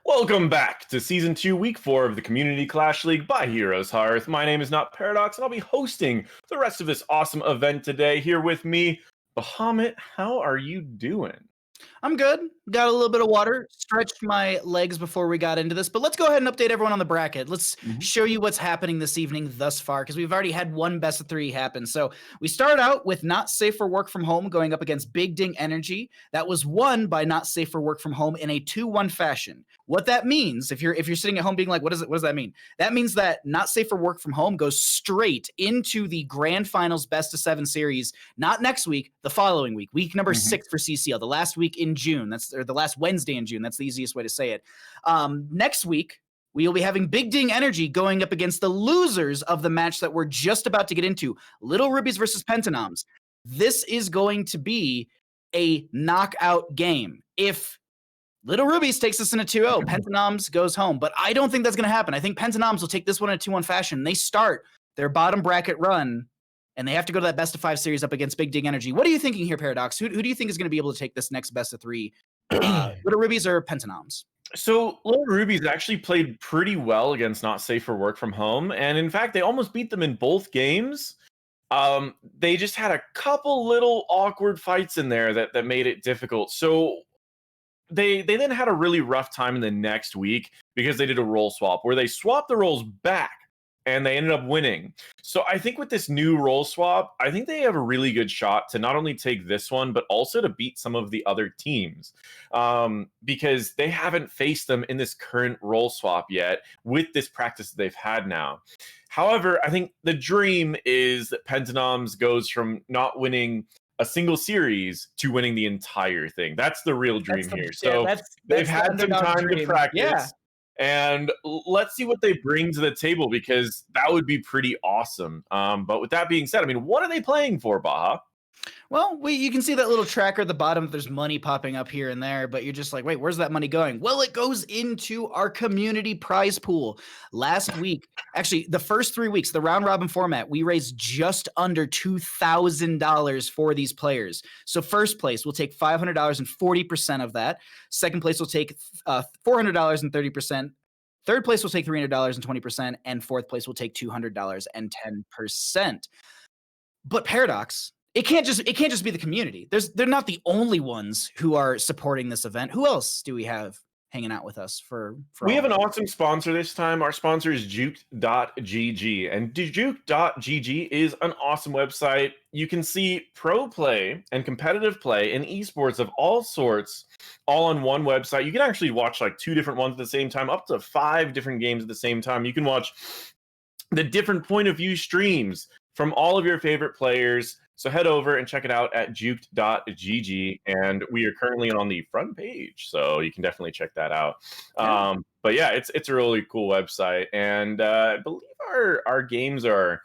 Welcome back to Season 2, Week 4 of the Community Clash League by Heroes Hearth. My name is NotParadox, and I'll be hosting the rest of this awesome event today. Here with me, Bahamut, how are you doing? I'm good. Got a little bit of water, stretched my legs before we got into this, but let's go ahead and update everyone on the bracket. Let's show you what's happening this evening thus far, because we've already had one best of 3 happen. So we start out with Not Safe for Work From Home going up against Big Ding Energy. That was won by Not Safe for Work From Home in a 2-1 fashion. What that means, if you're sitting at home being like, what does that mean? That means that Not Safe for Work From Home goes straight into the grand finals best of 7 series, not next week, the following week, week number 6 for CCL, the last week in June. Or the last Wednesday in June. That's the easiest way to say it. Next week, we will be having Big Ding Energy going up against the losers of the match that we're just about to get into, Lil Rubies versus PentaNoms. This is going to be a knockout game. If Little Rubies takes this in a 2-0, PentaNoms goes home. But I don't think that's going to happen. I think PentaNoms will take this one in a 2-1 fashion. They start their bottom bracket run, and they have to go to that best of 5 series up against Big Ding Energy. What are you thinking here, Paradox? Who do you think is going to be able to take this next best of 3? Little Rubies or PentaNoms? So, Lil Rubies actually played pretty well against Not Safe for Work From Home, and in fact, they almost beat them in both games. They just had a couple little awkward fights in there that made it difficult. So, they then had a really rough time in the next week because they did a role swap where they swapped the roles back and they ended up winning. So I think with this new role swap, I think they have a really good shot to not only take this one, but also to beat some of the other teams, because they haven't faced them in this current role swap yet with this practice that they've had now. However, I think the dream is that PentaNoms goes from not winning a single series to winning the entire thing. That's the real dream here. So they've had some time to practice. Yeah. And let's see what they bring to the table, because that would be pretty awesome. But with that being said, I mean, what are they playing for, Baha? Well, you can see that little tracker at the bottom. There's money popping up here and there, but you're just like, wait, where's that money going? Well, it goes into our community prize pool. Last week, actually, the first 3 weeks, the round robin format, we raised just under $2,000 for these players. So first place will take $500 and 40% of that. Second place will take $400 and 30%. Third place will take $300 and 20%, and fourth place will take $200 and 10%. But Paradox, it can't just be the community. They're not the only ones who are supporting this event. Who else do we have hanging out with us for we have an awesome sponsor this time. Our sponsor is Juke.gg, and Juke.gg is an awesome website. You can see pro play and competitive play in esports of all sorts all on one website. You can actually watch like 2 different ones at the same time, up to 5 different games at the same time. You can watch the different point of view streams from all of your favorite players. So head over and check it out at juke.gg, and we are currently on the front page, so you can definitely check that out. Yeah. But yeah, it's a really cool website, and I believe our games are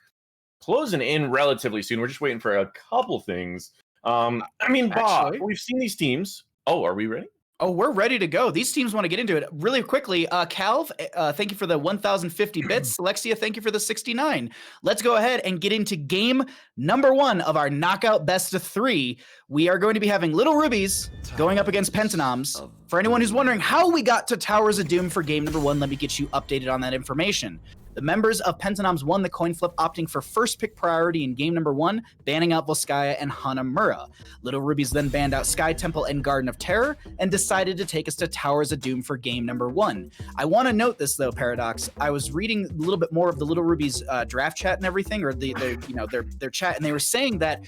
closing in relatively soon. We're just waiting for a couple things. I mean, Bob, we've seen these teams. Oh, are we ready? Oh, we're ready to go. These teams want to get into it really quickly. Calv, thank you for the 1,050 bits. Alexia, thank you for the 69. Let's go ahead and get into game number 1 of our knockout best of 3. We are going to be having Little Rubies going up against PentaNoms. For anyone who's wondering how we got to Towers of Doom for game number 1, let me get you updated on that information. The members of PentaNoms won the coin flip, opting for first pick priority in game number 1, banning out Volskaya and Hanamura. Little Rubies then banned out Sky Temple and Garden of Terror and decided to take us to Towers of Doom for game number 1. I want to note this though, Paradox. I was reading a little bit more of the Little Rubies draft chat and everything, or their chat, and they were saying that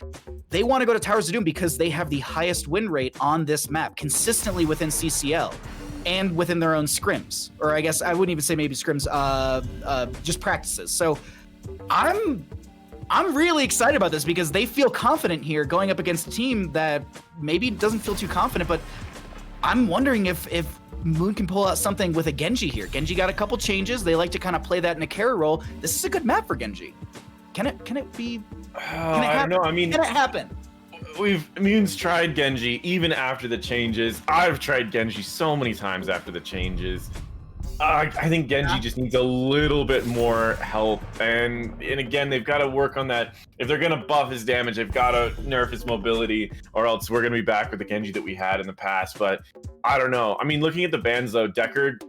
they want to go to Towers of Doom because they have the highest win rate on this map consistently within CCL. And within their own scrims, or I guess I wouldn't even say maybe scrims, just practices. So I'm really excited about this because they feel confident here going up against a team that maybe doesn't feel too confident, but I'm wondering if Moon can pull out something with a Genji here. Genji got a couple changes. They like to kind of play that in a carry role. This is a good map for Genji. Can it happen? No, I mean, can it happen? Moon's tried Genji even after the changes. I've tried Genji so many times after the changes. I think Genji just needs a little bit more help, and again, they've got to work on that. If they're gonna buff his damage, they've got to nerf his mobility, or else we're gonna be back with the Genji that we had in the past. But I don't know. I mean, looking at the bans though, Deckard,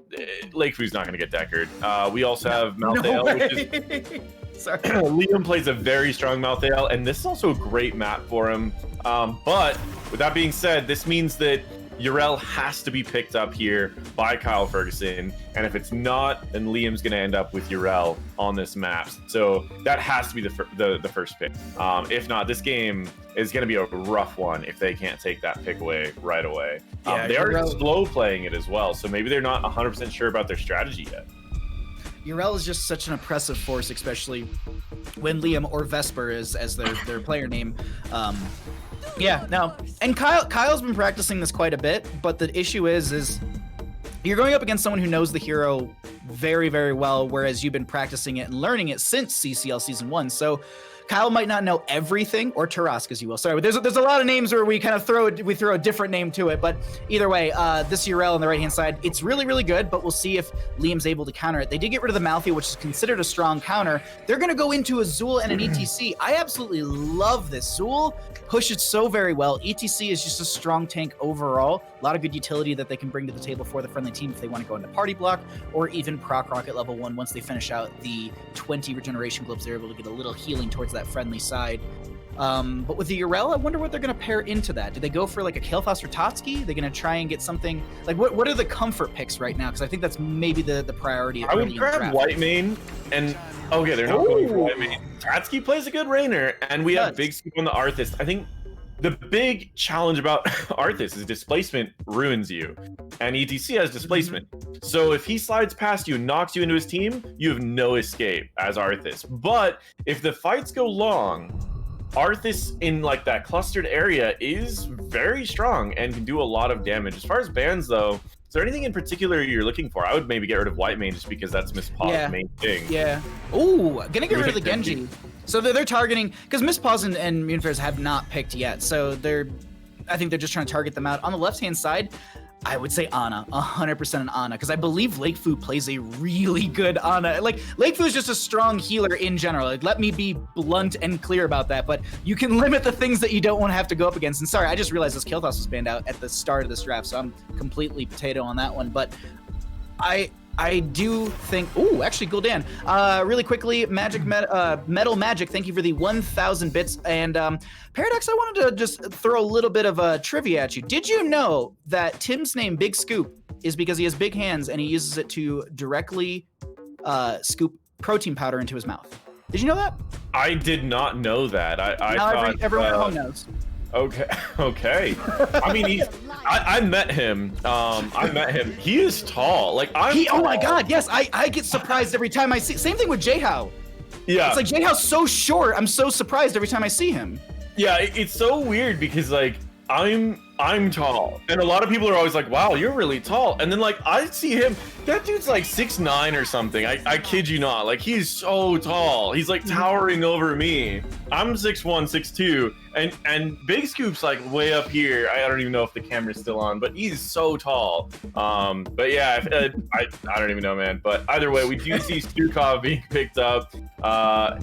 Lakefu's not gonna get Deckard. We also have Malthael, which is sorry. Liam plays a very strong Malthael, and this is also a great map for him. But with that being said, this means that Yrel has to be picked up here by Kyle Fergusson, and if it's not, then Liam's going to end up with Yrel on this map. So that has to be the first pick. If not, this game is going to be a rough one if they can't take that pick away right away. They are slow playing it as well, so maybe they're not 100% sure about their strategy yet. Yrel is just such an oppressive force, especially when Liam, or Vesper is as their player name. Yeah, no. And Kyle's been practicing this quite a bit, but the issue is you're going up against someone who knows the hero very, very well, whereas you've been practicing it and learning it since CCL Season 1. So Kyle might not know everything, or Tarask, as you will. Sorry, there's a lot of names where we kind of throw a different name to it, but either way, this Yrel on the right-hand side, it's really, really good, but we'll see if Liam's able to counter it. They did get rid of the Malthael, which is considered a strong counter. They're going to go into a Zul and an ETC. I absolutely love this. Zul pushes so very well. ETC is just a strong tank overall. A lot of good utility that they can bring to the table for the friendly team if they want to go into party block, or even proc rocket level 1 once they finish out the 20 regeneration globes. They're able to get a little healing towards that friendly side. But with the Yrel, I wonder what they're going to pair into that. Do they go for like a Kael'thas or Tatski? They're going to try and get something like what are the comfort picks right now? Because I think that's maybe the priority. I would grab Whitemane, and okay, they're not going for Whitemane. Tatski plays a good Rainer, and we have Big Scoop on the Arthas. I think the big challenge about Arthas is displacement ruins you, and ETC has displacement. So if he slides past you and knocks you into his team, you have no escape as Arthas. But if the fights go long, Arthas in like that clustered area is very strong and can do a lot of damage. As far as bans though, is there anything in particular you're looking for? I would maybe get rid of Whitemane just because that's Misspaws' main thing. Yeah. Ooh, gonna get rid of the Genji. So they're targeting, because Misspaws and Mewnfare have not picked yet. So I think they're just trying to target them out. On the left-hand side, I would say Ana, 100% an Ana, because I believe Lakefu plays a really good Ana. Like, Lakefu is just a strong healer in general. Like, let me be blunt and clear about that, but you can limit the things that you don't want to have to go up against. And sorry, I just realized this Kael'thas was banned out at the start of this draft, so I'm completely potato on that one. But I do think, ooh, actually, Gul'dan. Really quickly, Metal Magic, thank you for the 1,000 bits. And Paradox, I wanted to just throw a little bit of trivia at you. Did you know that Tim's name, Big Scoop, is because he has big hands and he uses it to directly scoop protein powder into his mouth? Did you know that? I did not know that. I thought everyone at home knows. Okay. I mean, I met him. He is tall. Like tall. Oh my God, yes. I get surprised every time I see. Same thing with Jayhao. Yeah. It's like Jayhao's so short. I'm so surprised every time I see him. Yeah, it's so weird because like I'm tall, and a lot of people are always like, "Wow, you're really tall," and then like I see him. That dude's like 6'9" or something. I kid you not. Like he's so tall. He's like towering over me. I'm 6'1", 6'2", and Big Scoop's like way up here. I don't even know if the camera's still on, but he's so tall. But yeah, I don't even know, man. But either way, we do see Stukov being picked up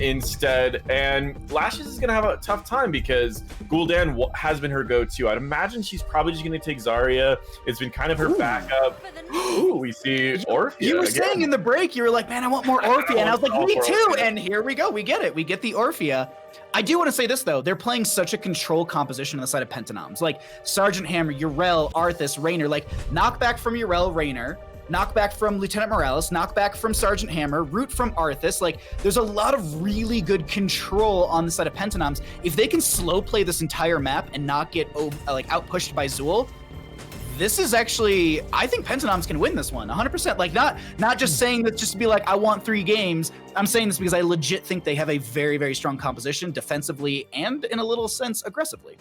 instead, and Lashes is gonna have a tough time because Gul'dan has been her go-to. I'd imagine she's probably just gonna take Zarya. It's been kind of her backup. Ooh, we see Orphea. You were saying in the break, you were like, man, I want more Orphea. And I was like, me too. Orphea. And here we go. We get it. We get the Orphea. I do want to say this, though. They're playing such a control composition on the side of PentaNoms. Like Sergeant Hammer, Yrel, Arthas, Rainer. Like knockback from Yrel, Rainer. Knockback from Lieutenant Morales. Knockback from Sergeant Hammer. Root from Arthas. Like there's a lot of really good control on the side of PentaNoms. If they can slow play this entire map and not get outpushed by Zul, this is actually, I think PentaNoms can win this one 100%. Like not just saying this just to be like, I want 3 games. I'm saying this because I legit think they have a very, very strong composition defensively and in a little sense aggressively.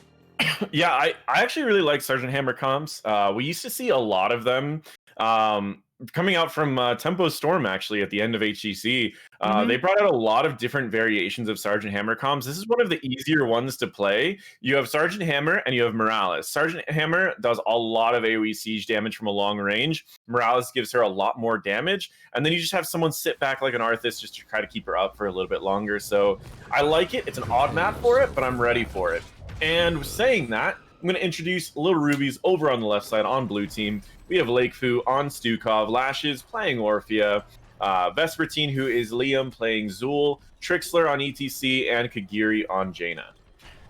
Yeah, I actually really like Sergeant Hammer comps. We used to see a lot of them coming out from Tempo Storm, actually, at the end of HCC. They brought out a lot of different variations of Sergeant Hammer comms. This is one of the easier ones to play. You have Sergeant Hammer and you have Morales. Sergeant Hammer does a lot of AoE siege damage from a long range. Morales gives her a lot more damage. And then you just have someone sit back like an Arthas just to try to keep her up for a little bit longer. So I like it. It's an odd map for it, but I'm ready for it. And saying that, I'm going to introduce Lil Rubies over on the left side on blue team. We have Lakefu on Stukov, Lashes playing Orphea, Vespertine, who is Liam, playing Zul, Trikslyr on ETC, and Kagirii on Jaina.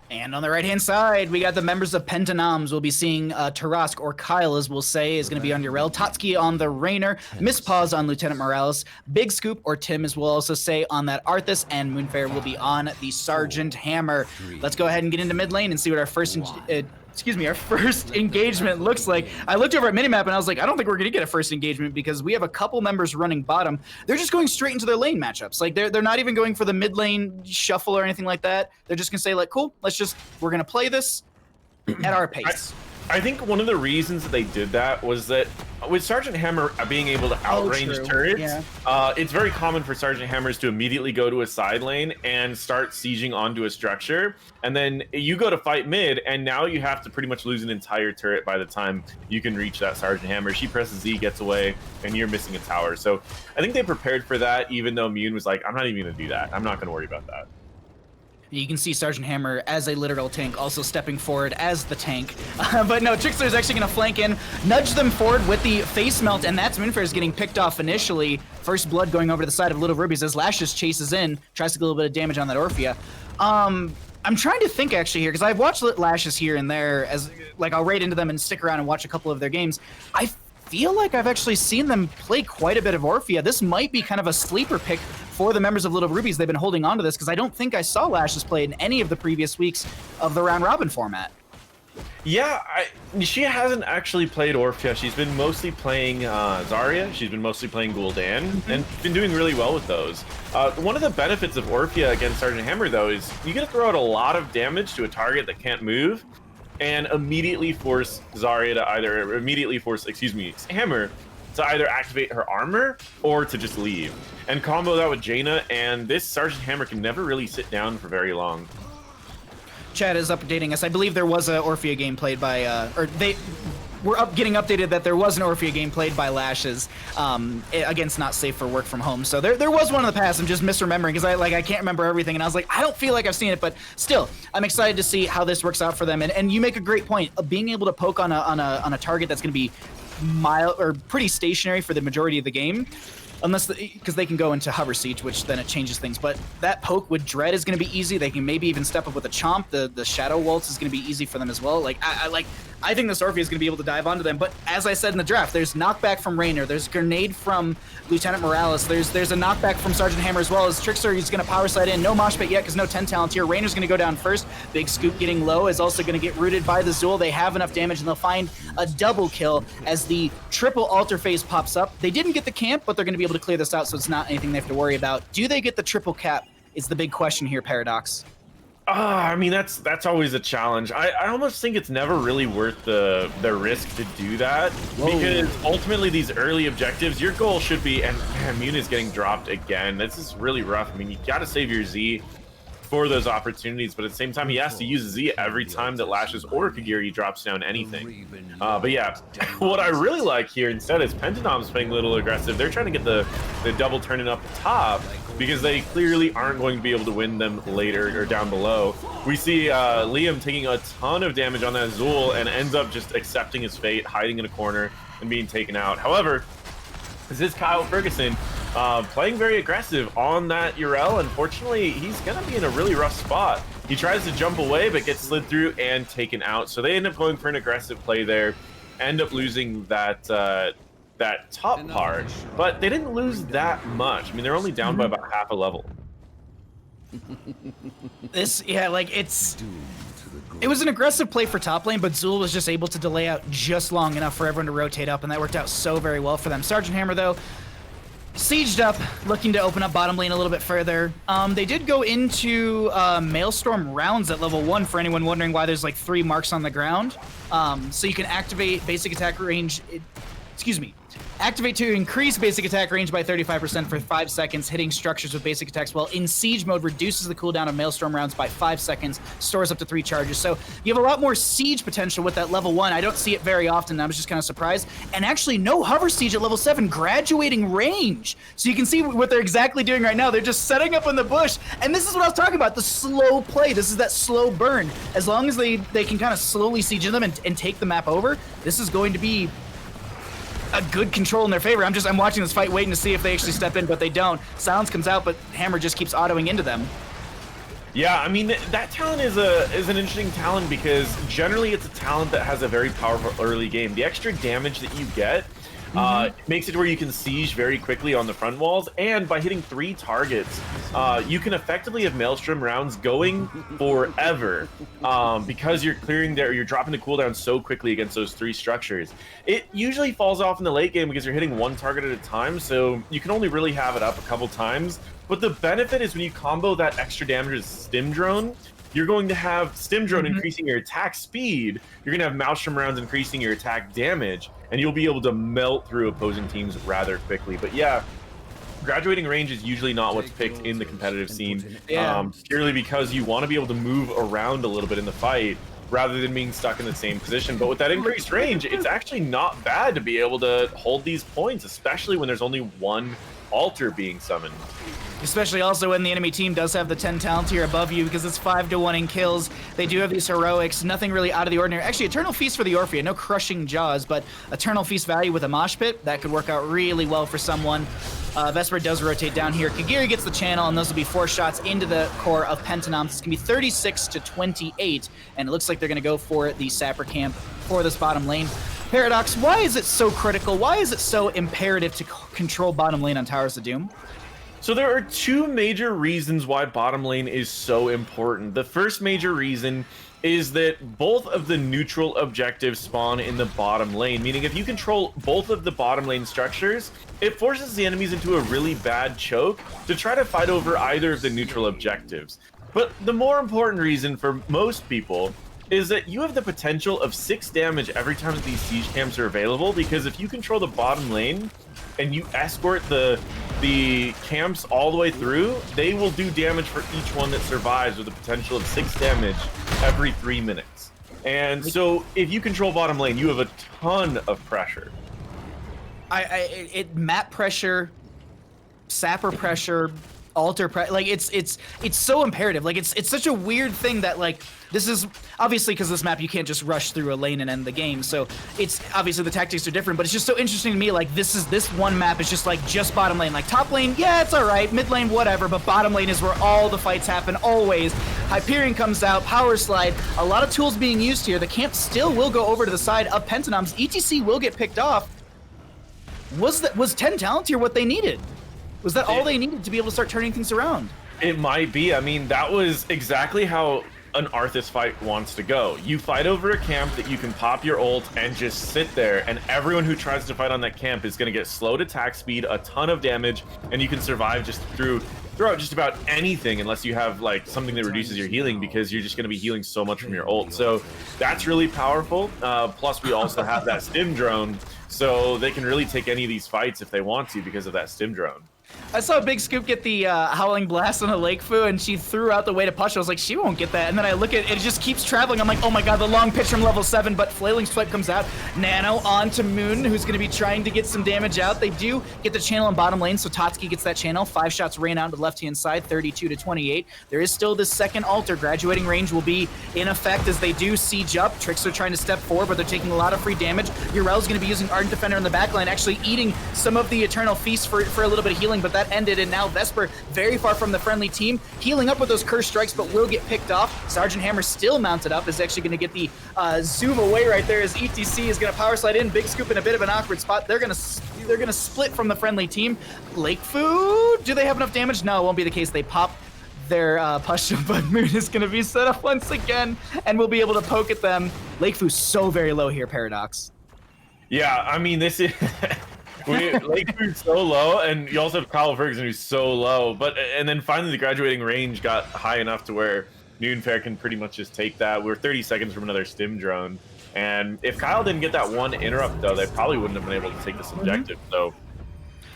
And on the right-hand side, we got the members of PentaNoms. We'll be seeing Tarask, or Kyle, as we'll say, is going to be on Yrel. Tatskichu on the Rainer. Misspaws on Lieutenant Morales. Big Scoop, or Tim, as we'll also say, on that Arthas. And Mewnfare will be on the Sergeant Hammer. Let's go ahead and get into mid lane and see what our first engagement looks like. I looked over at minimap and I was like, I don't think we're going to get a first engagement because we have a couple members running bottom. They're just going straight into their lane matchups. Like they're not even going for the mid lane shuffle or anything like that. They're just going to say like, cool, we're going to play this at our pace. I think one of the reasons that they did that was that with Sergeant Hammer being able to outrange turrets, it's very common for Sergeant Hammers to immediately go to a side lane and start sieging onto a structure. And then you go to fight mid, and now you have to pretty much lose an entire turret by the time you can reach that Sergeant Hammer. She presses Z, gets away, and you're missing a tower. So I think they prepared for that, even though Mewn was like, I'm not even going to do that. I'm not going to worry about that. You can see Sergeant Hammer as a literal tank, also stepping forward as the tank. But no, Trikslyr is actually going to flank in, nudge them forward with the face melt, and that's Mewnfare is getting picked off initially. First blood going over to the side of Lil Rubies as Lashes chases in, tries to get a little bit of damage on that Orphea. I'm trying to think actually here, because I've watched Lashes here and there, as like I'll raid into them and stick around and watch a couple of their games. I feel like I've actually seen them play quite a bit of Orphea. This might be kind of a sleeper pick for the members of Lil Rubies. They've been holding on to this because I don't think I saw Lashes play in any of the previous weeks of the round robin format. Yeah, she hasn't actually played Orphea. She's been mostly playing Zarya. She's been mostly playing Gul'dan, and been doing really well with those. One of the benefits of Orphea against Sergeant Hammer, though, is you get to throw out a lot of damage to a target that can't move, and immediately force Hammer to either activate her armor or to just leave. And combo that with Jaina, and this Sergeant Hammer can never really sit down for very long. Chad is updating us. I believe there was a Orphea game played by, getting updated that there was an Orphea game played by Lashes against Not Safe for Work From Home. So there was one in the past. I'm just misremembering because I can't remember everything, and I was like, I don't feel like I've seen it, but still, I'm excited to see how this works out for them. And you make a great point of being able to poke on a target that's going to be mild or pretty stationary for the majority of the game. Unless, because they can go into hover siege, which then it changes things. But that poke with Dread is going to be easy. They can maybe even step up with a Chomp. The Shadow Waltz is going to be easy for them as well. Like I think this Orphea is going to be able to dive onto them. But as I said in the draft, there's knockback from Rainer. There's grenade from Lieutenant Morales. There's a knockback from Sergeant Hammer as well as Trikslyr. He's going to power slide in. No mosh pit yet because no 10 talent here. Rainer's going to go down first. Big Scoop getting low is also going to get rooted by the Zul. They have enough damage and they'll find a double kill as the triple altar phase pops up. They didn't get the camp, but they're going to be able to clear this out, so it's not anything they have to worry about. Do they get the triple cap is the big question here, Paradox. I mean, that's always a challenge. I almost think it's never really worth the risk to do that. Whoa. Because ultimately these early objectives, your goal should be, and man, Mewn is getting dropped again. This is really rough. I mean, you got to save your Z for those opportunities, but at the same time, he has to use Z every time that Lashes or Kagirii drops down anything. But yeah, what I really like here instead is PentaNoms playing a little aggressive. They're trying to get the double turning up the top because they clearly aren't going to be able to win them later or down below. We see Liam taking a ton of damage on that Zul and ends up just accepting his fate, hiding in a corner and being taken out. However, this is Kyle Fergusson playing very aggressive on that Yrel. Unfortunately, he's going to be in a really rough spot. He tries to jump away, but gets slid through and taken out. So they end up going for an aggressive play there, end up losing that that top part, but they didn't lose that much. I mean, they're only down by about half a level. It was an aggressive play for top lane, but Zul was just able to delay out just long enough for everyone to rotate up, and that worked out so very well for them. Sergeant Hammer, though, sieged up, looking to open up bottom lane a little bit further. They did go into Maelstrom rounds at level 1 for anyone wondering why there's like 3 marks on the ground. So you can activate basic attack range, Activate to increase basic attack range by 35% for 5 seconds, hitting structures with basic attacks while in siege mode reduces the cooldown of Maelstrom rounds by 5 seconds, stores up to 3 charges. So you have a lot more siege potential with that level 1. I don't see it very often. I was just kind of surprised. And actually no hover siege at level 7, graduating range. So you can see what they're exactly doing right now. They're just setting up in the bush. And this is what I was talking about, the slow play. This is that slow burn. As long as they can kind of slowly siege in them and take the map over, this is going to be a good control in their favor. I'm watching this fight, waiting to see if they actually step in, but they don't. Silence comes out, but Hammer just keeps autoing into them. Yeah, I mean, that talent is an interesting talent because generally it's a talent that has a very powerful early game. The extra damage that you get makes it where you can siege very quickly on the front walls, and by hitting 3 targets, you can effectively have Maelstrom rounds going forever because you're dropping the cooldown so quickly against those 3 structures. It usually falls off in the late game because you're hitting 1 target at a time, so you can only really have it up a couple times. But the benefit is when you combo that extra damage with Stim Drone, you're going to have Stim Drone increasing your attack speed, you're going to have Maelstrom rounds increasing your attack damage, and you'll be able to melt through opposing teams rather quickly. But yeah, graduating range is usually not what's picked in the competitive scene, purely because you want to be able to move around a little bit in the fight rather than being stuck in the same position. But with that increased range, it's actually not bad to be able to hold these points, especially when there's only 1 altar being summoned. Especially also when the enemy team does have the 10 talent tier above you, because it's 5-1 in kills. They do have these heroics, nothing really out of the ordinary. Actually, Eternal Feast for the Orphea, no crushing jaws, but Eternal Feast value with a mosh pit, that could work out really well for someone. Vesper does rotate down here. Kagirii gets the channel, and those will be 4 shots into the core of PentaNoms. It's going to be 36-28, and it looks like they're going to go for the Sapper camp for this bottom lane. Paradox, why is it so critical? Why is it so imperative to control bottom lane on Towers of Doom? So there are 2 major reasons why bottom lane is so important. The first major reason is that both of the neutral objectives spawn in the bottom lane, meaning if you control both of the bottom lane structures, it forces the enemies into a really bad choke to try to fight over either of the neutral objectives. But the more important reason for most people is that you have the potential of 6 damage every time that these siege camps are available, because if you control the bottom lane and you escort the camps all the way through, they will do damage for each one that survives with a potential of 6 damage every 3 minutes. And so if you control bottom lane, you have a ton of pressure. Map pressure, Sapper pressure, altar pressure, like it's so imperative. Like it's such a weird thing that, like, this is obviously because this map you can't just rush through a lane and end the game, so it's obviously the tactics are different, but it's just so interesting to me. Like this one map is just bottom lane. Like top lane, yeah, it's all right, mid lane, whatever, but bottom lane is where all the fights happen always. Hyperion comes out, power slide, a lot of tools being used here. The camp still will go over to the side of PentaNoms. ETC will get picked off. Was 10 talent here what they needed? Was that all they needed to be able to start turning things around? It might be. I mean, that was exactly how an Arthas fight wants to go. You fight over a camp that you can pop your ult and just sit there, and everyone who tries to fight on that camp is going to get slowed attack speed, a ton of damage, and you can survive just throughout just about anything unless you have like something that reduces your healing, because you're just going to be healing so much from your ult. So that's really powerful. Plus we also have that Stim Drone, so they can really take any of these fights if they want to because of that Stim Drone. I saw Big Scoop get the Howling Blast on a Lakefu, and she threw out the way to push. I was like, she won't get that. And then I look at it, it just keeps traveling. I'm like, oh my god, the long pitch from level 7, but Flailing Swipe comes out. Nano onto Moon, who's going to be trying to get some damage out. They do get the channel in bottom lane, so Tatskichu gets that channel. 5 shots rain out to the left-hand side, 32-28. There is still this second altar. Graduating range will be in effect as they do siege up. Trikslyr trying to step forward, but they're taking a lot of free damage. Urel's going to be using Ardent Defender in the backline, actually eating some of the Eternal Feast for a little bit of healing, but that ended, and now Vesper very far from the friendly team, healing up with those curse strikes, but will get picked off. Sergeant Hammer still mounted up, is actually going to get the zoom away right there as ETC is going to power slide in. Big Scoop in a bit of an awkward spot. They're going to split from the friendly team. Lakefu, do they have enough damage? No, it won't be the case. They pop their Pasha, but Moon is going to be set up once again, and we'll be able to poke at them. Lakefu's so very low here, Paradox. Yeah, I mean, this is... Lakefu's so low, and you also have Kyle Fergusson who's so low, and then finally the graduating range got high enough to where Mewnfare can pretty much just take that. We're 30 seconds from another Stim Drone. And if Kyle didn't get that one interrupt, though, they probably wouldn't have been able to take this objective. So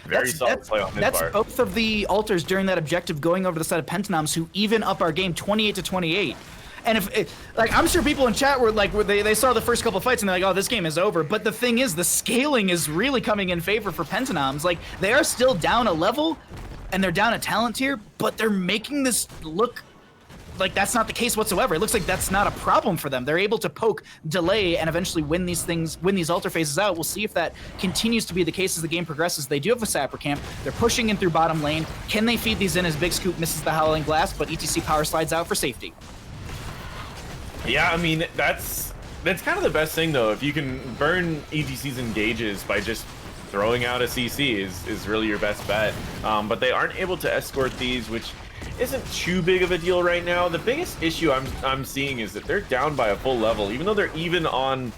very solid play on his part. That's both of the alters during that objective going over to the side of PentaNoms, who even up our game 28-28. And like, I'm sure people in chat were like, they saw the first couple fights and they're like, oh, this game is over. But the thing is, the scaling is really coming in favor for PentaNoms. Like, they are still down a level and they're down a talent tier, but they're making this look like that's not the case whatsoever. It looks like that's not a problem for them. They're able to poke, delay, and eventually win these altar phases out. We'll see if that continues to be the case as the game progresses. They do have a sapper camp. They're pushing in through bottom lane. Can they feed these in as Big Scoop misses the Howling Blast, but ETC power slides out for safety? Yeah, I mean, that's kind of the best thing, though. If you can burn ETC's engages by just throwing out a CC is really your best bet. But they aren't able to escort these, which isn't too big of a deal right now. The biggest issue I'm seeing is that they're down by a full level, even though they're even on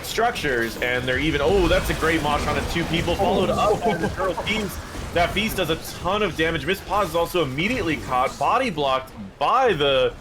structures, and they're even. Oh, that's a great mosh on it. 2 people followed up by the Turtle Feast. That Feast does a ton of damage. Misspaws is also immediately caught, body blocked by the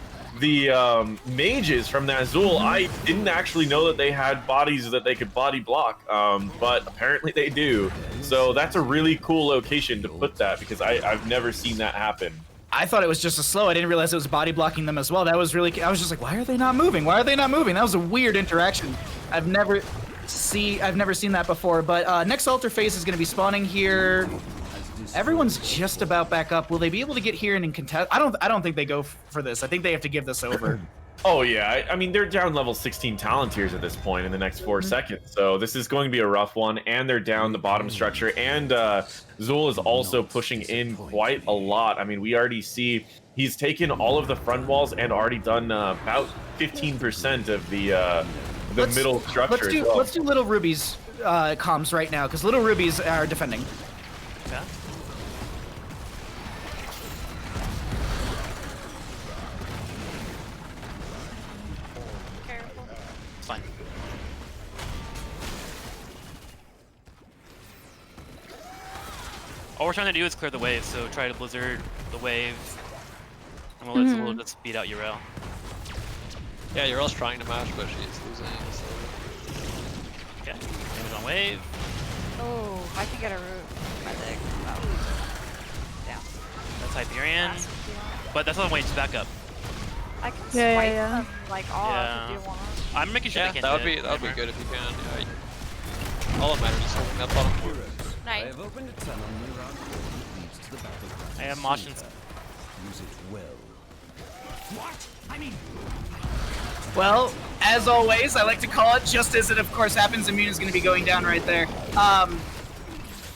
mages from that Azul. I didn't actually know that they had bodies that they could body block, but apparently they do. So that's a really cool location to put that, because I've never seen that happen. I thought it was just a slow. I didn't realize it was body blocking them as well. That was really, I was just like, why are they not moving? Why are they not moving? That was a weird interaction. I've never seen that before. But next altar phase is going to be spawning here. Everyone's just about back up. Will they be able to get here and contest? I don't think they go for this. I think they have to give this over. Oh yeah, I mean, they're down level 16 talent tiers at this point in the next 4 seconds, so this is going to be a rough one. And they're down the bottom structure, and Zul is also pushing in quite a lot. I mean, we already see he's taken all of the front walls and already done about 15% of the middle structure. Let's do Little Rubies comms right now, because Little Rubies are defending. Yeah. Fine. All we're trying to do is clear the wave, so try to blizzard the wave, and we'll let Zulu just beat out Yrel. Yeah, Yrel's trying to mash, but she's losing. So. Okay, damage on wave. Oh, I can get a root. Down. That's Hyperion, but that's on way to back up. I can swipe them like off if you want. I'm making sure they can't that would hit. be good if you can. Yeah. All that matters is holding that bottom floor. Nice. I have motions. Well, as always, I like to call it just as it of course happens. Immune is going to be going down right there.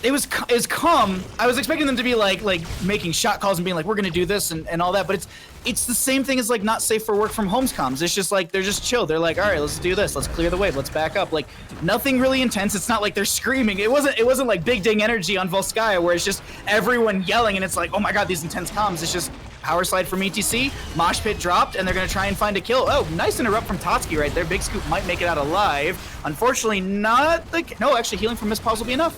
It was calm. I was expecting them to be like making shot calls and being like, we're gonna do this and all that, but it's the same thing as like not safe for work from home's comms. It's just like they're just chill. They're like, all right, let's do this. Let's clear the wave. Let's back up. Like nothing really intense. It's not like they're screaming. It wasn't like Big Ding Energy on Volskaya where it's just everyone yelling and it's like, oh my god, these intense comms. It's just power slide from ETC. Mosh pit dropped and they're gonna try and find a kill. Oh, nice interrupt from Tatskichu right there. Big Scoop might make it out alive. Unfortunately, not the no. Actually, healing from Misspaws will be enough.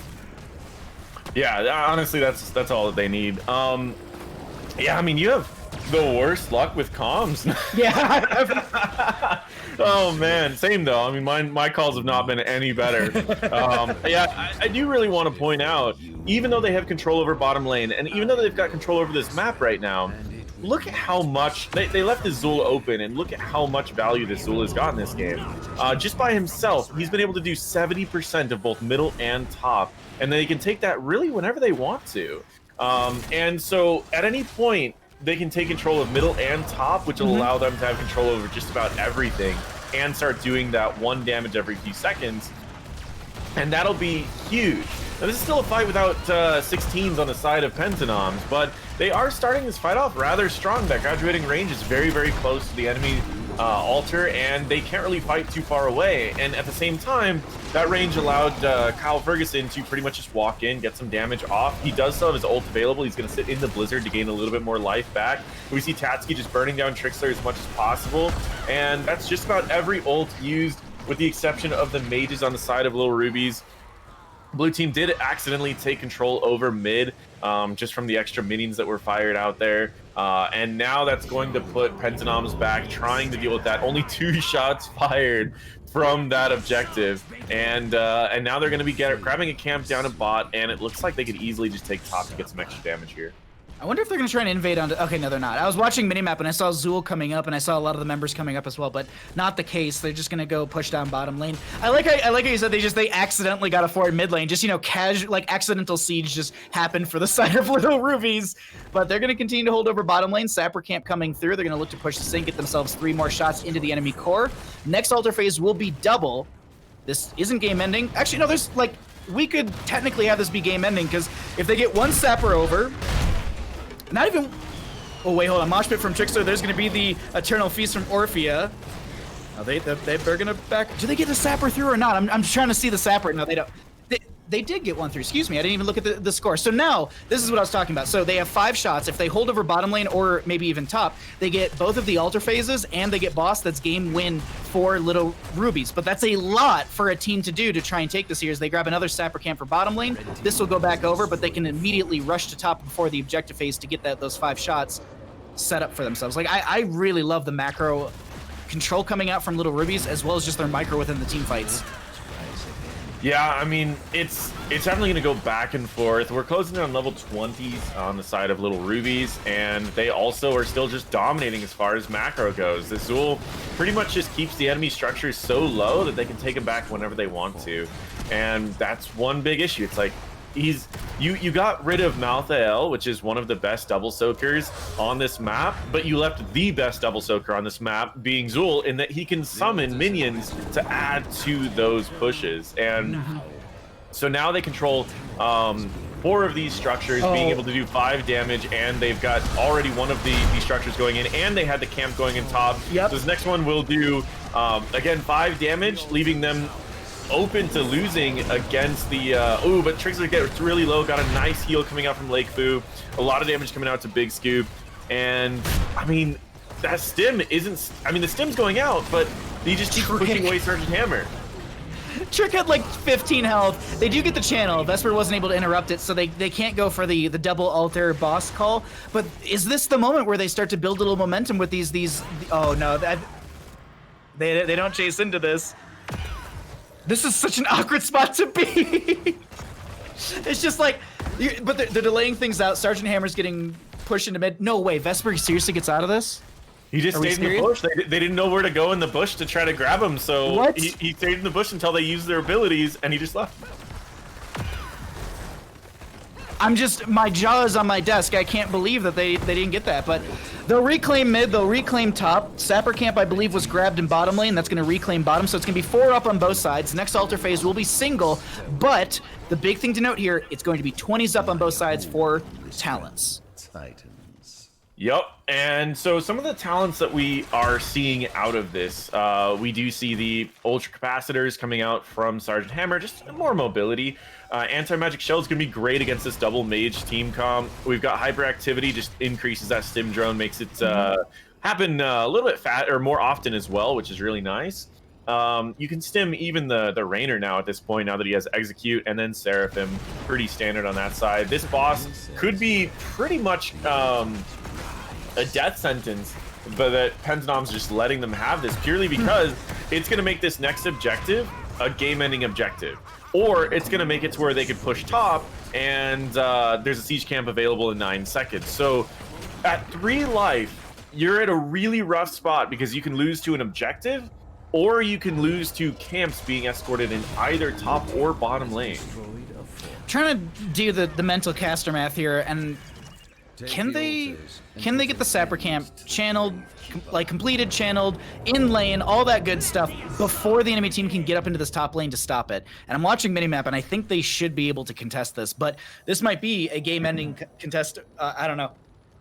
Yeah, honestly, that's all that they need. Yeah, I mean, you have the worst luck with comms. Yeah. Oh man, same though. I mean, my calls have not been any better. Yeah, I do really want to point out, even though they have control over bottom lane, and even though they've got control over this map right now, look at how much they left the Zul open, and look at how much value this Zul has got in this game. Just by himself, he's been able to do 70% of both middle and top, and they can take that really whenever they want to. And so at any point, they can take control of middle and top, which will allow them to have control over just about everything and start doing that 1 damage every few seconds. And that'll be huge. Now, this is still a fight without 16s on the side of PentaNoms, but they are starting this fight off rather strong. That graduating range is very, very close to the enemy altar, and they can't really fight too far away. And at the same time, that range allowed Kyle Fergusson to pretty much just walk in, get some damage off. He does still have his ult available. He's going to sit in the blizzard to gain a little bit more life back. We see Tatskichu just burning down Trikslyr as much as possible, and that's just about every ult used, with the exception of the mages on the side of Lil Rubies. Blue team did accidentally take control over mid, just from the extra minions that were fired out there. And now that's going to put PentaNoms back, trying to deal with that. Only 2 shots fired from that objective. And now they're going to be grabbing a camp down a bot, and it looks like they could easily just take top to get some extra damage here. I wonder if they're going to try and invade onto... Okay, no, they're not. I was watching Minimap, and I saw Zool coming up, and I saw a lot of the members coming up as well, but not the case. They're just going to go push down bottom lane. I like how you said they accidentally got a forward mid lane. Just, you know, casual, like, accidental siege just happened for the side of Lil Rubies. But they're going to continue to hold over bottom lane. Sapper Camp coming through. They're going to look to push the sink, get themselves 3 more shots into the enemy core. Next altar phase will be double. This isn't game ending. Actually, no, there's, like... We could technically have this be game ending, because if they get 1 Sapper over... Not even... Oh, wait, hold on. Mosh pit from Trikslyr. There's going to be the Eternal Feast from Orphea. Oh, they're going to back... Do they get the Sapper through or not? I'm trying to see the Sapper. No, they don't. They did get 1 through. Excuse me. I didn't even look at the score. So now, this is what I was talking about. So they have 5 shots. If they hold over bottom lane or maybe even top, they get both of the altar phases and they get boss. That's game win for Lil Rubies. But that's a lot for a team to do to try and take this here as they grab another Sapper Camp for bottom lane. This will go back over, but they can immediately rush to top before the objective phase to get those 5 shots set up for themselves. Like, I really love the macro control coming out from Lil Rubies as well as just their micro within the team fights. Yeah, I mean, it's definitely going to go back and forth. We're closing in on level 20s on the side of Lil Rubies, and they also are still just dominating as far as macro goes. The Zool pretty much just keeps the enemy structures so low that they can take them back whenever they want to. And that's one big issue. It's like, you got rid of Mewnfare, which is one of the best double soakers on this map, but you left the best double soaker on this map being Zool, in that he can summon minions to add to those pushes. And so now they control 4 of these structures, being able to do 5 damage, and they've got already one of these structures going in, and they had the camp going in top. Yep. So this next one will do again 5 damage, leaving them open to losing against the but Trikslyr gets really low, got a nice heal coming out from Lakefu, a lot of damage coming out to Big Scoop. And I mean, that stim isn't, I mean, the stim's going out, but he just keeps pushing away Sergeant Hammer. Trick had like 15 health. They do get the channel. Vesper wasn't able to interrupt it, so they can't go for the double altar boss call. But is this the moment where they start to build a little momentum with these oh no, they don't chase into this. This is such an awkward spot to be. It's just like, but they're delaying things out. Sergeant Hammer's getting pushed into mid. No way, Vesper seriously gets out of this? He just stayed in the bush. They didn't know where to go in the bush to try to grab him, so he stayed in the bush until they used their abilities, and he just left. My jaw is on my desk. I can't believe that they didn't get that, but they'll reclaim mid, they'll reclaim top. Sapper Camp, I believe, was grabbed in bottom lane. That's going to reclaim bottom, so it's going to be 4 up on both sides. Next altar phase will be single, but the big thing to note here, it's going to be 20s up on both sides for talents. Yep, and so some of the talents that we are seeing out of this, we do see the Ultra Capacitors coming out from Sergeant Hammer, just more mobility. Anti-Magic Shell is going to be great against this double mage team comp. We've got Hyperactivity, just increases that stim drone, makes it happen a little bit more often as well, which is really nice. You can stim even the Rainer now at this point, now that he has Execute, and then Seraphim, pretty standard on that side. This boss could be pretty much a death sentence, but that PentaNoms just letting them have this purely because it's going to make this next objective a game-ending objective. Or it's going to make it to where they could push top, and there's a siege camp available in 9 seconds. So at 3 life, you're at a really rough spot because you can lose to an objective, or you can lose to camps being escorted in either top or bottom lane. I'm trying to do the mental caster math here, and can they get the Sapper Camp channeled, completed, channeled, in lane, all that good stuff before the enemy team can get up into this top lane to stop it? And I'm watching minimap, and I think they should be able to contest this, but this might be a game-ending contest. I don't know.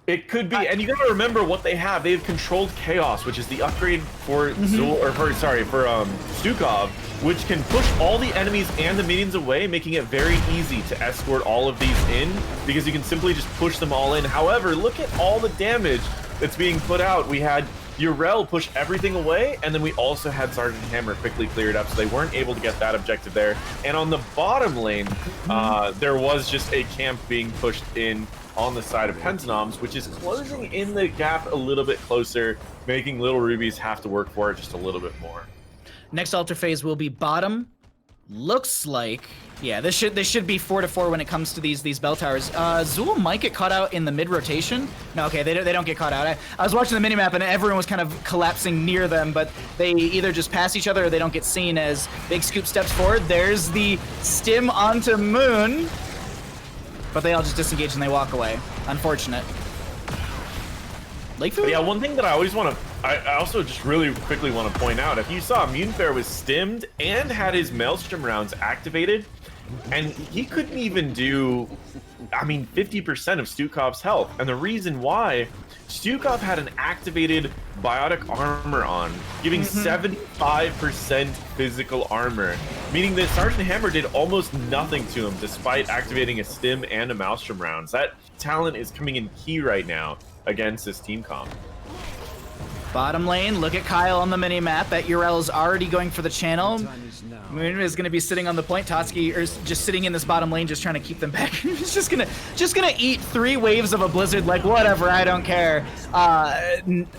It could be, and you gotta remember what they have. They have Controlled Chaos, which is the upgrade for Stukov, which can push all the enemies and the minions away, making it very easy to escort all of these in, because you can simply just push them all in. However, look at all the damage that's being put out. We had Urel pushed everything away, and then we also had Sergeant Hammer quickly clear it up, so they weren't able to get that objective there. And on the bottom lane, there was just a camp being pushed in on the side of PentaNoms, which is closing in the gap a little bit closer, making Lil Rubies have to work for it just a little bit more. Next alter phase will be bottom. Looks like, yeah, this should be 4-4 when it comes to these bell towers. Zool might get caught out in the mid rotation. No, okay, they don't get caught out. I was watching the minimap and everyone was kind of collapsing near them, but they either just pass each other or they don't get seen as Big Scoop steps forward. There's the stim onto Moon, but they all just disengage and they walk away. Unfortunate. Lakefu? Yeah, one thing that I always want to, I also just really quickly want to point out, if you saw Mewnfare was stimmed and had his Maelstrom rounds activated, and he couldn't even do, I mean, 50% of Stukov's health. And the reason why, Stukov had an activated biotic armor on, giving 75% physical armor, meaning that Sergeant Hammer did almost nothing to him despite activating a stim and a Maelstrom rounds. That talent is coming in key right now against this team comp. Bottom lane, look at Kyle on the mini-map. That Urel is already going for the channel. Moon is going to be sitting on the point. Tatskichu is just sitting in this bottom lane, just trying to keep them back. He's just gonna eat 3 waves of a blizzard, like whatever, I don't care.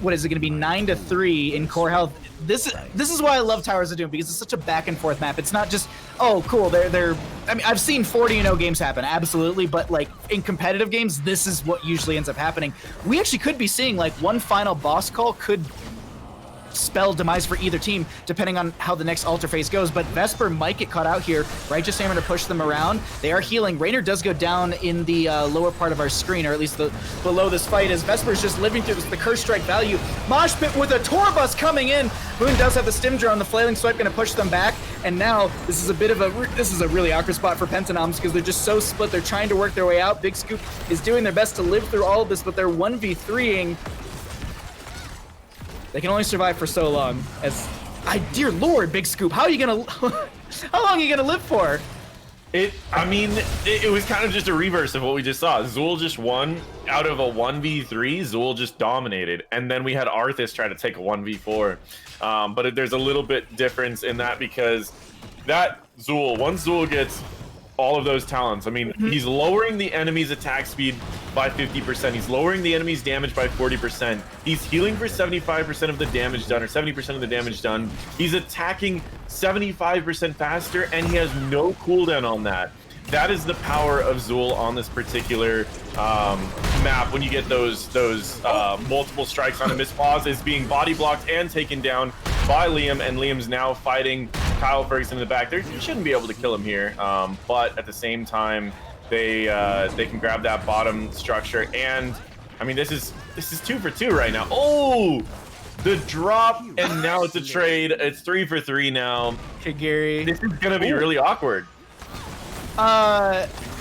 What is it going to be, 9-3 in core health? This is why I love Towers of Doom, because it's such a back and forth map. It's not just, oh cool, they're I mean, I've seen 40-0 games happen, absolutely, but like in competitive games, this is what usually ends up happening. We actually could be seeing like one final boss call could spell demise for either team, depending on how the next alter phase goes. But Vesper might get caught out here. Righteous Hammer to push them around. They are healing. Raynor does go down in the lower part of our screen, or at least below this fight, as Vesper's just living through the curse strike value. Mosh Pit with a tour bus coming in. Moon does have the stim drone. The flailing swipe going to push them back. And now this is a really awkward spot for PentaNoms, because they're just so split. They're trying to work their way out. Big Scoop is doing their best to live through all of this, but they're 1v3ing. They can only survive for so long. Dear Lord, Big Scoop, how are you gonna, how long are you gonna live for? I mean, it was kind of just a reverse of what we just saw. Zool just won out of a 1v3. Zool just dominated, and then we had Arthas try to take a 1v4. But there's a little bit difference in that, because that Zool, once Zool gets all of those talents, I mean, he's lowering the enemy's attack speed by 50%. He's lowering the enemy's damage by 40%. He's healing for 75% of the damage done, or 70% of the damage done. He's attacking 75% faster, and he has no cooldown on that. That is the power of Zool on this particular map. When you get those multiple strikes on a Misspaws, is being body blocked and taken down by Liam, and Liam's now fighting Kyle Fergusson in the back. You shouldn't be able to kill him here, but at the same time, they can grab that bottom structure. And I mean, this is 2 for 2 right now. Oh, the drop, and now it's a trade. It's 3 for 3 now. Kagirii. This is gonna be really awkward.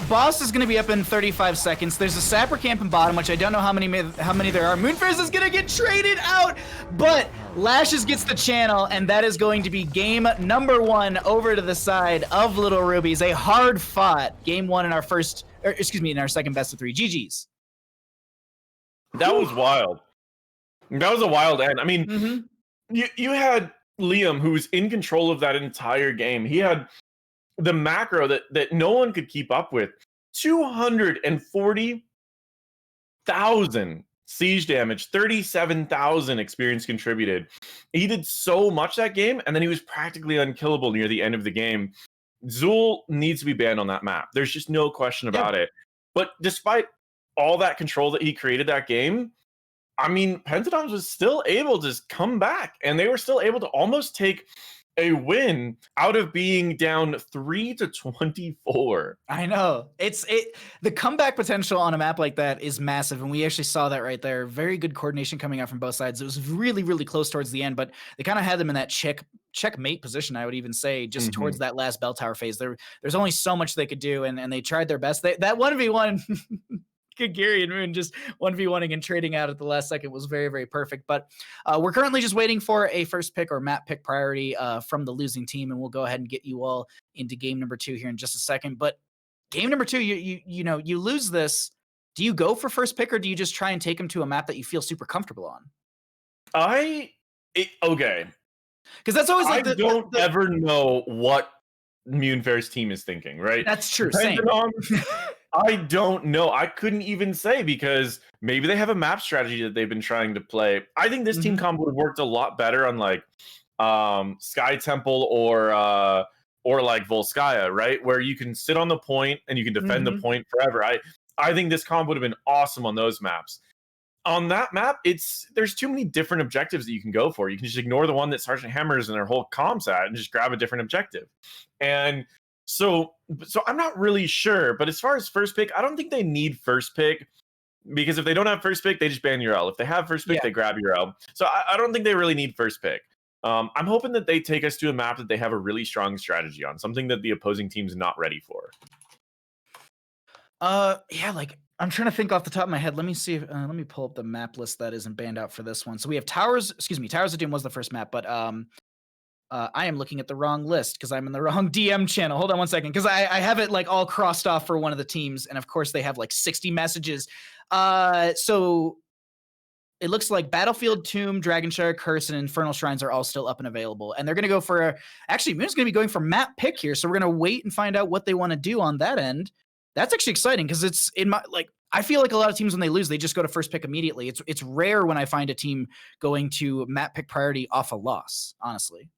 Boss is going to be up in 35 seconds. There's a sapper camp in bottom, which I don't know how many there are. Mewnfare is going to get traded out, but Lashes gets the channel, and that is going to be game number 1 over to the side of Little Rubies. A hard fought game 1 in our in our second best of 3. GG's. That was wild. That was a wild end. I mean, you had Liam, who was in control of that entire game. He had the macro that no one could keep up with. 240,000 siege damage, 37,000 experience contributed. He did so much that game, and then he was practically unkillable near the end of the game. Zool needs to be banned on that map. There's just no question about it. But despite all that control that he created that game, I mean, PentaNoms was still able to come back, and they were still able to almost take a win out of being down 3-24. I know. The comeback potential on a map like that is massive, and we actually saw that right there. Very good coordination coming out from both sides. It was really, really close towards the end, but they kind of had them in that checkmate position, I would even say, just towards that last bell tower phase. There's only so much they could do, and they tried their best. That 1v1 Kagirii and Moon just 1v1ing and trading out at the last second was very, very perfect. But we're currently just waiting for a first pick or map pick priority from the losing team, and we'll go ahead and get you all into game number 2 here in just a second. But game number 2, you lose this. Do you go for first pick, or do you just try and take them to a map that you feel super comfortable on? Okay. Because that's always like I don't ever know what Mewnfare's team is thinking, right? That's true. Same. I don't know. I couldn't even say because maybe they have a map strategy that they've been trying to play. I think this team comp would have worked a lot better on like Sky Temple or like Volskaya, right? Where you can sit on the point and you can defend the point forever. I think this comp would have been awesome on those maps. On that map, there's too many different objectives that you can go for. You can just ignore the one that Sergeant Hammers and their whole comp's at and just grab a different objective. And so I'm not really sure. But as far as first pick, I don't think they need first pick because if they don't have first pick, they just ban URL. If they have first pick, they grab URL. So I don't think they really need first pick. I'm hoping that they take us to a map that they have a really strong strategy on, something that the opposing team's not ready for. Yeah, like I'm trying to think off the top of my head. Let me see. Let me pull up the map list that isn't banned out for this one. So we have Towers. Excuse me, Towers of Doom was the first map, but I am looking at the wrong list because I'm in the wrong DM channel. Hold on one second, because I have it like all crossed off for one of the teams, and of course they have like 60 messages. So it looks like Battlefield, Tomb, Dragonshire, Curse, and Infernal Shrines are all still up and available, and they're going to go for actually Moon's going to be going for map pick here. So we're going to wait and find out what they want to do on that end. That's actually exciting because it's in my like. I feel like a lot of teams when they lose, they just go to first pick immediately. It's rare when I find a team going to map pick priority off a loss, honestly.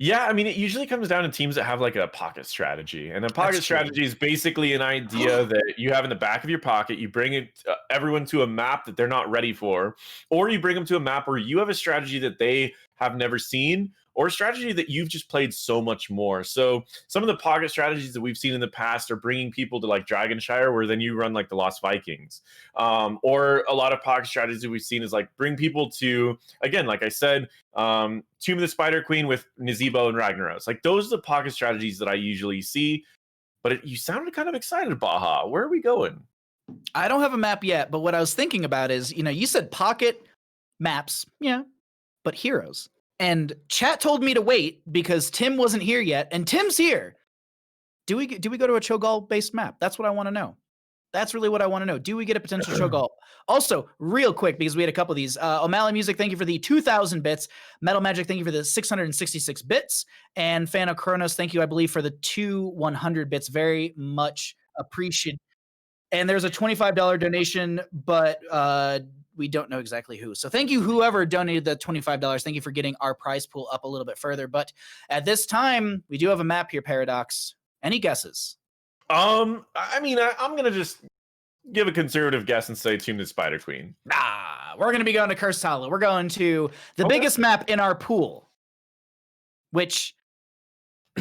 Yeah, I mean, it usually comes down to teams that have like a pocket strategy. And a pocket strategy is basically an idea that you have in the back of your pocket. You bring everyone to a map that they're not ready for, or you bring them to a map where you have a strategy that they have never seen, or a strategy that you've just played so much more. So some of the pocket strategies that we've seen in the past are bringing people to like Dragonshire, where then you run like the Lost Vikings. Or a lot of pocket strategies that we've seen is like bring people to, again, like I said, Tomb of the Spider Queen with Nazebo and Ragnaros. Like those are the pocket strategies that I usually see. But you sounded kind of excited, Baha. Where are we going? I don't have a map yet, but what I was thinking about is, you said pocket maps, yeah, but heroes. And chat told me to wait because Tim wasn't here yet, and Tim's here. Do we go to a Cho'Gall based map? That's what I want to know. That's really what I want to know. Do we get a potential Cho'Gall? Also, real quick, because we had a couple of these. O'Malley Music, thank you for the 2,000 bits. Metal Magic, thank you for the 666 bits. And Fano Kronos, thank you, I believe, for the 100 bits. Very much appreciated. And there's a $25 donation, but we don't know exactly who. So thank you, whoever donated the $25. Thank you for getting our prize pool up a little bit further. But at this time, we do have a map here, Paradox. Any guesses? I mean, I'm going to just give a conservative guess and say Tomb of the Spider Queen. Nah, we're going to be going to Cursed Hollow. We're going to the biggest map in our pool, which...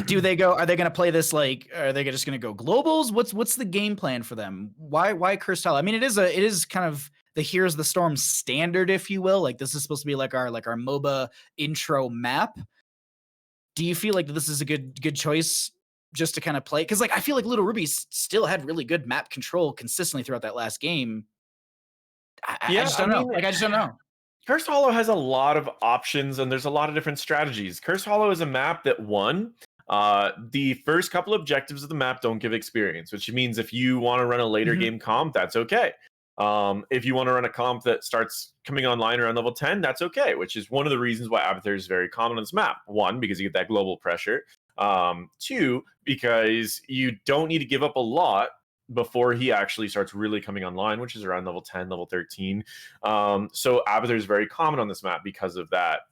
Do they go? Are they going to play this like? Are they just going to go globals? What's the game plan for them? Why Cursed Hollow? I mean, it is kind of the Here's the Storm standard, if you will. Like this is supposed to be like our MOBA intro map. Do you feel like this is a good choice just to kind of play? Because like I feel like Lil Rubies still had really good map control consistently throughout that last game. I just don't know. Like I just don't know. Cursed Hollow has a lot of options and there's a lot of different strategies. Cursed Hollow is a map that the first couple objectives of the map don't give experience, which means if you want to run a later game comp, that's okay. If you want to run a comp that starts coming online around level 10, that's okay, which is one of the reasons why Abathur is very common on this map. One, because you get that global pressure. Two, because you don't need to give up a lot before he actually starts really coming online, which is around level 10, level 13. So Abathur is very common on this map because of that.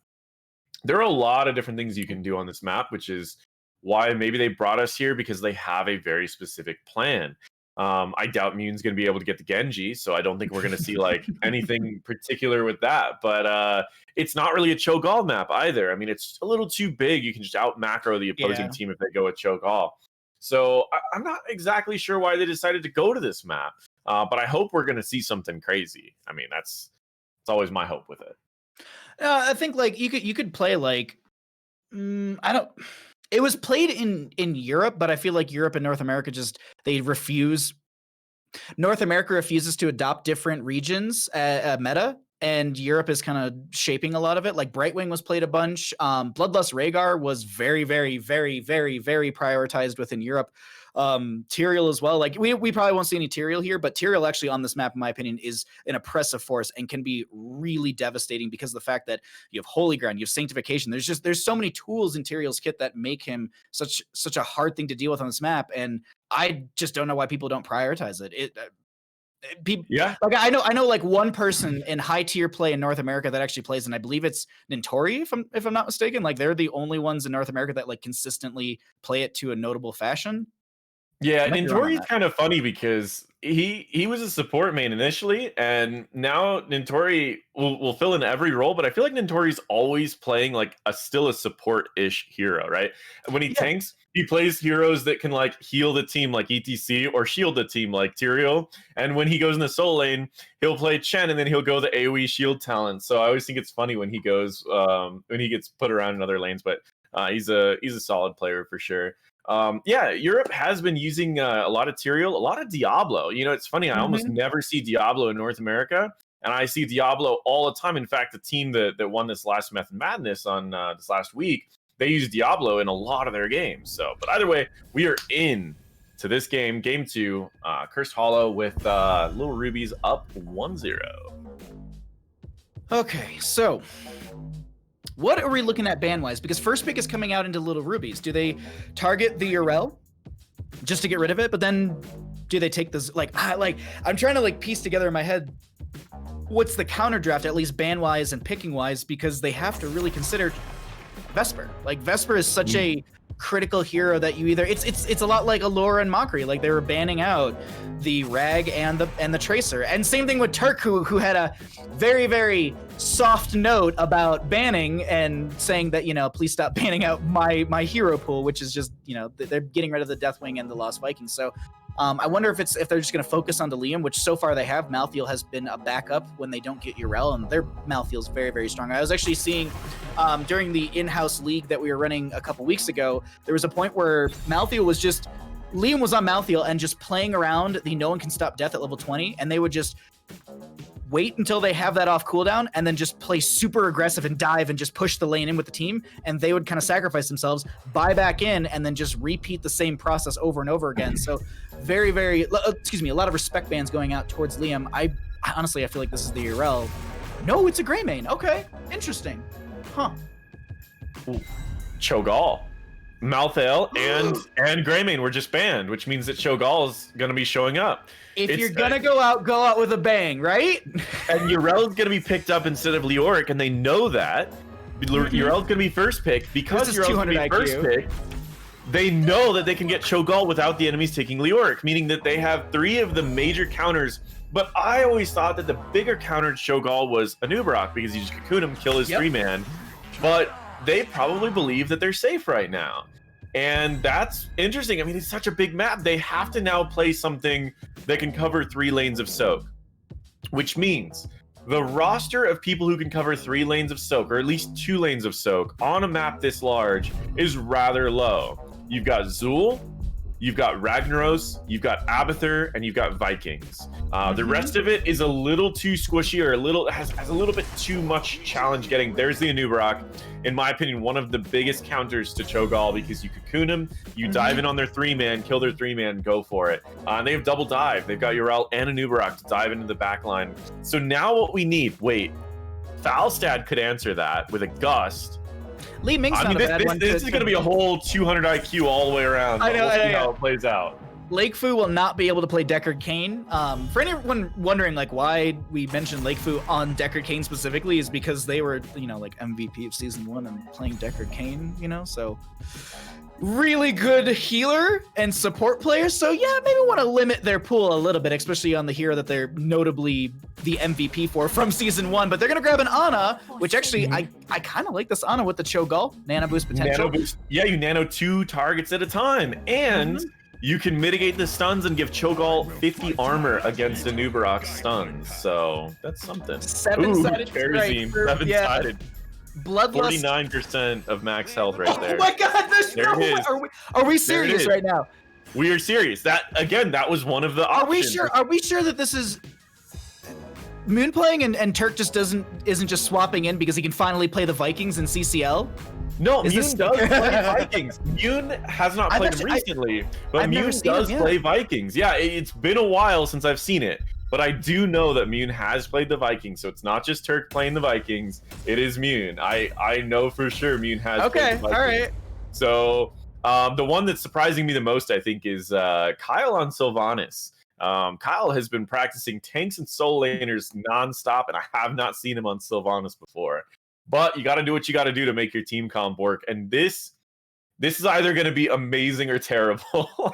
There are a lot of different things you can do on this map, which is why maybe they brought us here, because they have a very specific plan. I doubt Mewn's going to be able to get the Genji, so I don't think we're going to see like anything particular with that. But it's not really a Cho'Gall map either. I mean, it's a little too big. You can just out macro the opposing team if they go with Cho'Gall. So I'm not exactly sure why they decided to go to this map. But I hope we're going to see something crazy. I mean, it's always my hope with it. I think like you could play like It was played in Europe, but I feel like Europe and North America North America refuses to adopt different regions meta, and Europe is kind of shaping a lot of it. Like Brightwing was played a bunch. Bloodlust Rhaegar was very, very, very, very, very prioritized within Europe. Tyrael as well. Like we probably won't see any Tyrael here, but Tyrael actually on this map, in my opinion, is an oppressive force and can be really devastating because of the fact that you have Holy Ground, you have Sanctification. There's so many tools in Tyrael's kit that make him such a hard thing to deal with on this map, and I just don't know why people don't prioritize it. Yeah, like I know like one person in high tier play in North America that actually plays, and I believe it's Nintori, if I'm not mistaken. Like they're the only ones in North America that like consistently play it to a notable fashion. Yeah, Nintori's kind of funny because he was a support main initially, and now Nintori will fill in every role, but I feel like Nintori's always playing like still a support-ish hero, right? When he tanks, he plays heroes that can like heal the team like ETC or shield the team like Tyrael, and when he goes in the solo lane, he'll play Chen and then he'll go the AoE shield talent. So I always think it's funny when he goes when he gets put around in other lanes, but he's a solid player for sure. Yeah, Europe has been using a lot of Tyrael, a lot of Diablo. You know, it's funny, I almost never see Diablo in North America, and I see Diablo all the time. In fact, the team that won this last Method Madness on this last week, they use Diablo in a lot of their games. So, but either way, we are in to this game, game 2, Cursed Hollow with Lil Rubies up 1-0. Okay, so what are we looking at ban-wise? Because first pick is coming out into Lil Rubies. Do they target the Urel just to get rid of it? But then do they take this, like I'm trying to like piece together in my head what's the counter draft, at least ban-wise and picking-wise, because they have to really consider Vesper. Like Vesper is such a critical hero that you either it's a lot like Allure and Mockery. Like they were banning out the Rag and the Tracer, and same thing with Turk, who had a very, very soft note about banning and saying that, you know, please stop banning out my hero pool, which is just, you know, they're getting rid of the Deathwing and the Lost Vikings. So I wonder if they're just going to focus on the Liam, which so far they have. Malthael has been a backup when they don't get Urel, and their Malthael's very, very strong. I was actually seeing during the in-house league that we were running a couple weeks ago, there was a point where Malthael was just, Liam was on Malthael and just playing around the No One Can Stop Death at level 20, and they would just wait until they have that off cooldown and then just play super aggressive and dive and just push the lane in with the team, and they would kind of sacrifice themselves, buy back in, and then just repeat the same process over and over again. So very, very, excuse me, a lot of respect bans going out towards Liam. I honestly, I feel like this is the Urel. No, it's a Grey main. Okay, interesting. Huh. Cho'Gall, Malthael, and Greymane were just banned, which means that Cho'Gall is going to be showing up. If you're going to go out with a bang, right? And Urel's going to be picked up instead of Leoric, and they know that. Urel's going to be first pick. Because Urel's going to be first pick, they know that they can get Cho'Gall without the enemies taking Leoric, meaning that they have 3 of the major counters. But I always thought that the bigger counter to Cho'Gall was Anub'arak, because you just cocoon him, kill his 3-man. But they probably believe that they're safe right now. And that's interesting. I mean, it's such a big map. They have to now play something that can cover 3 lanes of soak, which means the roster of people who can cover 3 lanes of soak, or at least 2 lanes of soak, on a map this large is rather low. You've got Zul, you've got Ragnaros, you've got Abathur, and you've got Vikings. The rest of it is a little too squishy, or has a little bit too much challenge getting. There's the Anub'arak, in my opinion, one of the biggest counters to Cho'Gall, because you cocoon him, you dive in on their 3-man, kill their 3-man, go for it. And they have double dive. They've got Urel and Anub'arak to dive into the back line. So now what we need, Falstad could answer that with a Gust. Lee Ming's not a bad one. This is going to be a whole 200 IQ all the way around. I know, we'll see how it plays out. Lakefu will not be able to play Deckard Cain. For anyone wondering like why we mentioned Lakefu on Deckard Cain specifically, is because they were, you know, like MVP of season 1 and playing Deckard Cain, you know, so really good healer and support players. So yeah, maybe want to limit their pool a little bit, especially on the hero that they're notably the MVP for from season 1. But they're gonna grab an Ana, which actually I kind of like this Ana with the Cho'Gall nano boost potential. Nano boost. Yeah, you nano 2 targets at a time, and you can mitigate the stuns and give Cho'Gall 50 armor against Anub'arak's stuns. So that's something. 7-sided. 7-sided. Bloodlust. 49% of max health right there. Oh my god, there it is. Are we serious right now? We are serious. That was one of the options. Are we sure that this is Moon playing and Turk just isn't just swapping in because he can finally play the Vikings in CCL? No, Is Mewn this- does play Vikings. Mewn has not I've played actually- recently, but I've never Mewn seen does him, yeah. play Vikings. Yeah, it's been a while since I've seen it, but I do know that Mewn has played the Vikings, so it's not just Turk playing the Vikings. It is Mewn. I know for sure Mewn has played the Vikings. all right. So the one that's surprising me the most, I think, is Kyle on Sylvanas. Kyle has been practicing tanks and soul laners nonstop, and I have not seen him on Sylvanas before. But you got to do what you got to do to make your team comp work, and this is either going to be amazing or terrible.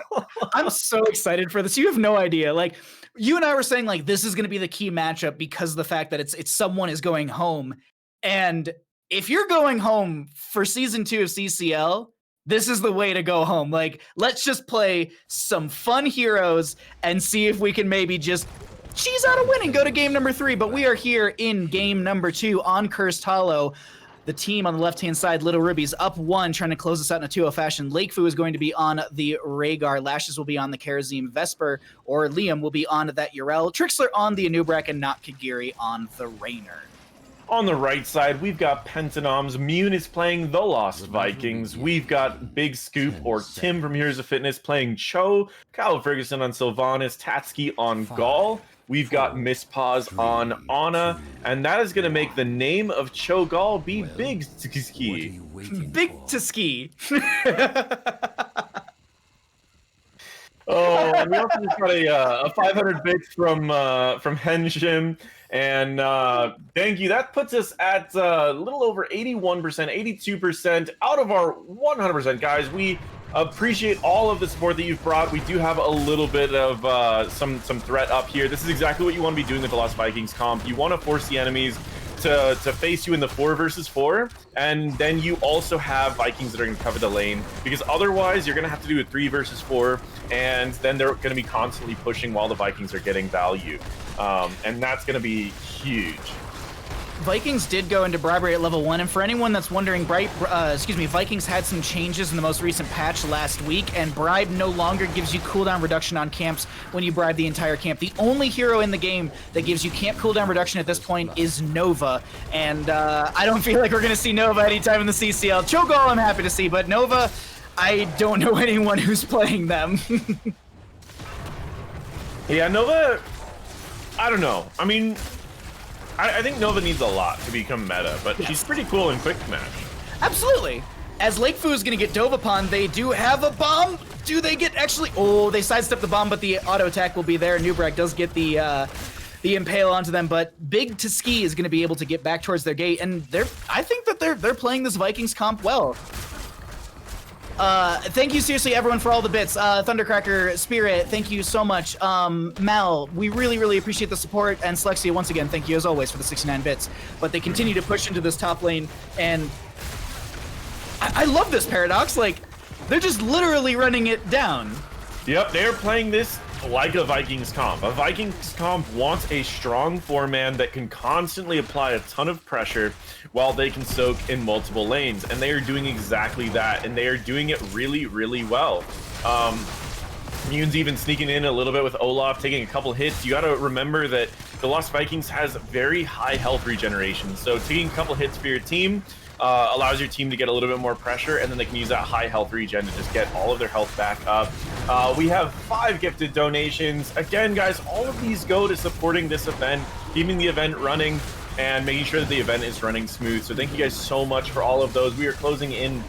I'm so excited for this. You have no idea. Like, you and I were saying, like, this is going to be the key matchup because of the fact that it's someone is going home. And if you're going home for season 2 of CCL, this is the way to go home. Like, let's just play some fun heroes and see if we can maybe just cheese out a win and go to game number 3. But we are here in game number 2 on Cursed Hollow. The team on the left-hand side, Lil Rubies, up 1, trying to close this out in a 2-0 fashion. Lakefu is going to be on the Rhaegar. Lashes will be on the Karazim. Vesper or Liam will be on that Yrel. Trikslyr on the Anubrak, and not Kagirii on the Raynor. On the right side, we've got PentaNoms. Mewn is playing the Lost Vikings. We've got Big Scoop or Tim from Heroes of Fitness playing Cho. Kyle Fergusson on Sylvanas. Tatskichu on Gall. We've got Misspaws on Ana. And that is going to make the name of Cho Gall be Big Ski. Big to ski. Oh, and we also just got a 500 bits from Henshim, and thank you. That puts us at a little over 81%, 82% out of our 100%. Guys, we appreciate all of the support that you've brought. We do have a little bit of some threat up here. This is exactly what you want to be doing with the Lost Vikings comp. You want to force the enemies to face you in the 4 versus 4, and then you also have Vikings that are going to cover the lane, because otherwise you're going to have to do a 3 versus 4, and then they're going to be constantly pushing while the Vikings are getting value, and that's going to be huge. Vikings did go into bribery at level 1, and for anyone that's wondering, Vikings had some changes in the most recent patch last week, and bribe no longer gives you cooldown reduction on camps when you bribe the entire camp. The only hero in the game that gives you camp cooldown reduction at this point is Nova, and I don't feel like we're going to see Nova anytime in the CCL. Cho'Gall I'm happy to see, but Nova, I don't know anyone who's playing them. Yeah, Nova, I don't know. I mean, I think Nova needs a lot to become meta, but Yes. she's pretty cool in quick match. Absolutely. As Lakefu is going to get dove upon, they do have a bomb. Do they get actually? Oh, they sidestep the bomb, but the auto attack will be there. Nubrak does get the impale onto them, but Big Ski is going to be able to get back towards their gate, and I think that they're playing this Vikings comp well. Thank you seriously everyone for all the bits. Thundercracker, Spirit, thank you so much. Mal, we really appreciate the support, and Slexia, once again, thank you as always for the 69 bits. But they continue to push into this top lane, and I love this Paradox. Like, they're just literally running it down. Yep, they're playing this like a Vikings comp. A Vikings comp wants a strong 4-man that can constantly apply a ton of pressure while they can soak in multiple lanes, and they are doing exactly that, and they are doing it really well. Mewn's even sneaking in a little bit with Olaf, taking a couple hits. You got to remember that the Lost Vikings has very high health regeneration, so taking a couple hits for your team allows your team to get a little bit more pressure, and then they can use that high health regen to just get all of their health back up. We have 5 gifted donations. Again, guys, all of these go to supporting this event, keeping the event running, and making sure that the event is running smooth. So thank you guys so much for all of those. We are closing in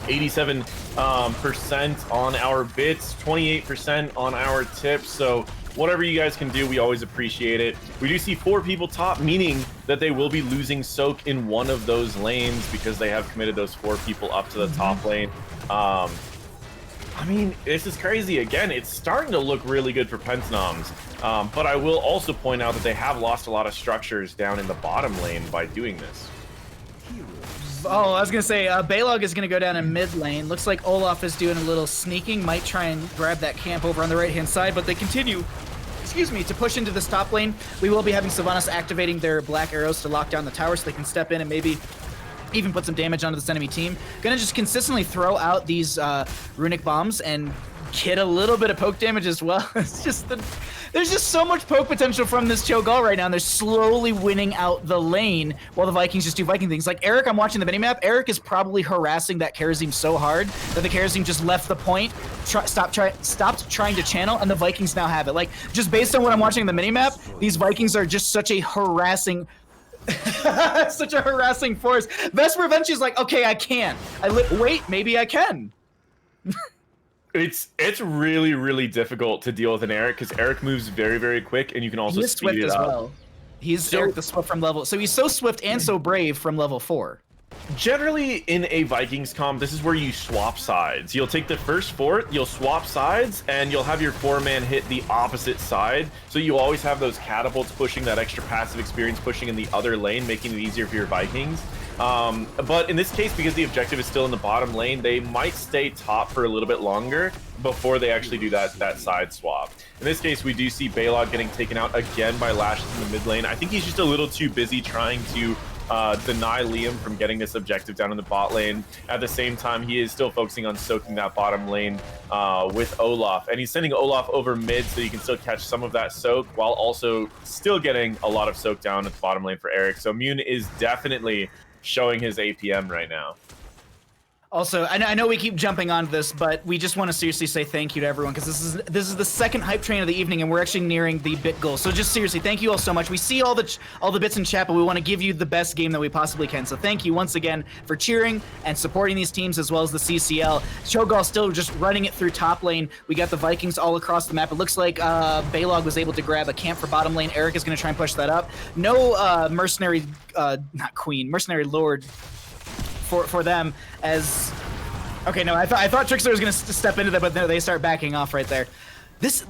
87% on our bits, 28% on our tips. So whatever you guys can do, we always appreciate it. We do see 4 people top, meaning that they will be losing soak in one of those lanes because they have committed those 4 people up to the top lane. I mean, this is crazy. Again, it's starting to look really good for PentaNoms, but I will also point out that they have lost a lot of structures down in the bottom lane by doing this. Oh, I was going to say, Balog is going to go down in mid lane. Looks like Olaf is doing a little sneaking, might try and grab that camp over on the right-hand side, but they continue, to push into this top lane. We will be having Sylvanas activating their black arrows to lock down the tower so they can step in and maybe even put some damage onto this enemy team. Gonna just consistently throw out these runic bombs and get a little bit of poke damage as well. It's just there's just so much poke potential from this Cho'Gall right now, and they're slowly winning out the lane while the Vikings just do Viking things. Like Eric, I'm watching the minimap. Eric is probably harassing that Kagirii so hard that the Kagirii just left the point, stopped trying to channel, and the Vikings now have it. Like, just based on what I'm watching in the minimap, these Vikings are just such a harassing such a harassing force. Vesper eventually is like, okay, I can. Wait, maybe I can. It's really, really difficult to deal with an Eric because Eric moves very, very quick, and you can also speed it up. Well. He's Eric the Swift from level. So he's so swift and so brave from level 4. Generally, in a Vikings comp, this is where you swap sides. You'll take the first fort, you'll swap sides, and you'll have your 4-man hit the opposite side. So you always have those catapults pushing that extra passive experience, pushing in the other lane, making it easier for your Vikings. But in this case, because the objective is still in the bottom lane, they might stay top for a little bit longer before they actually do that side swap. In this case, we do see Balog getting taken out again by Lashes in the mid lane. I think he's just a little too busy trying to deny Liam from getting this objective down in the bot lane. At the same time, he is still focusing on soaking that bottom lane with Olaf, and he's sending Olaf over mid so you can still catch some of that soak while also still getting a lot of soak down at the bottom lane for Eric. So Mewn is definitely showing his APM right now. Also, I know we keep jumping on this, but we just want to seriously say thank you to everyone, because this is the second hype train of the evening, and we're actually nearing the bit goal. So just seriously, thank you all so much. We see all the bits in chat, but we want to give you the best game that we possibly can. So thank you once again for cheering and supporting these teams, as well as the CCL. Cho'Gall still just running it through top lane. We got the Vikings all across the map. It looks like Balog was able to grab a camp for bottom lane. Eric is going to try and push that up. No mercenary, not queen, mercenary lord for them, as okay, no, I thought Trikslyr was gonna step into that, but no, they start backing off right there. This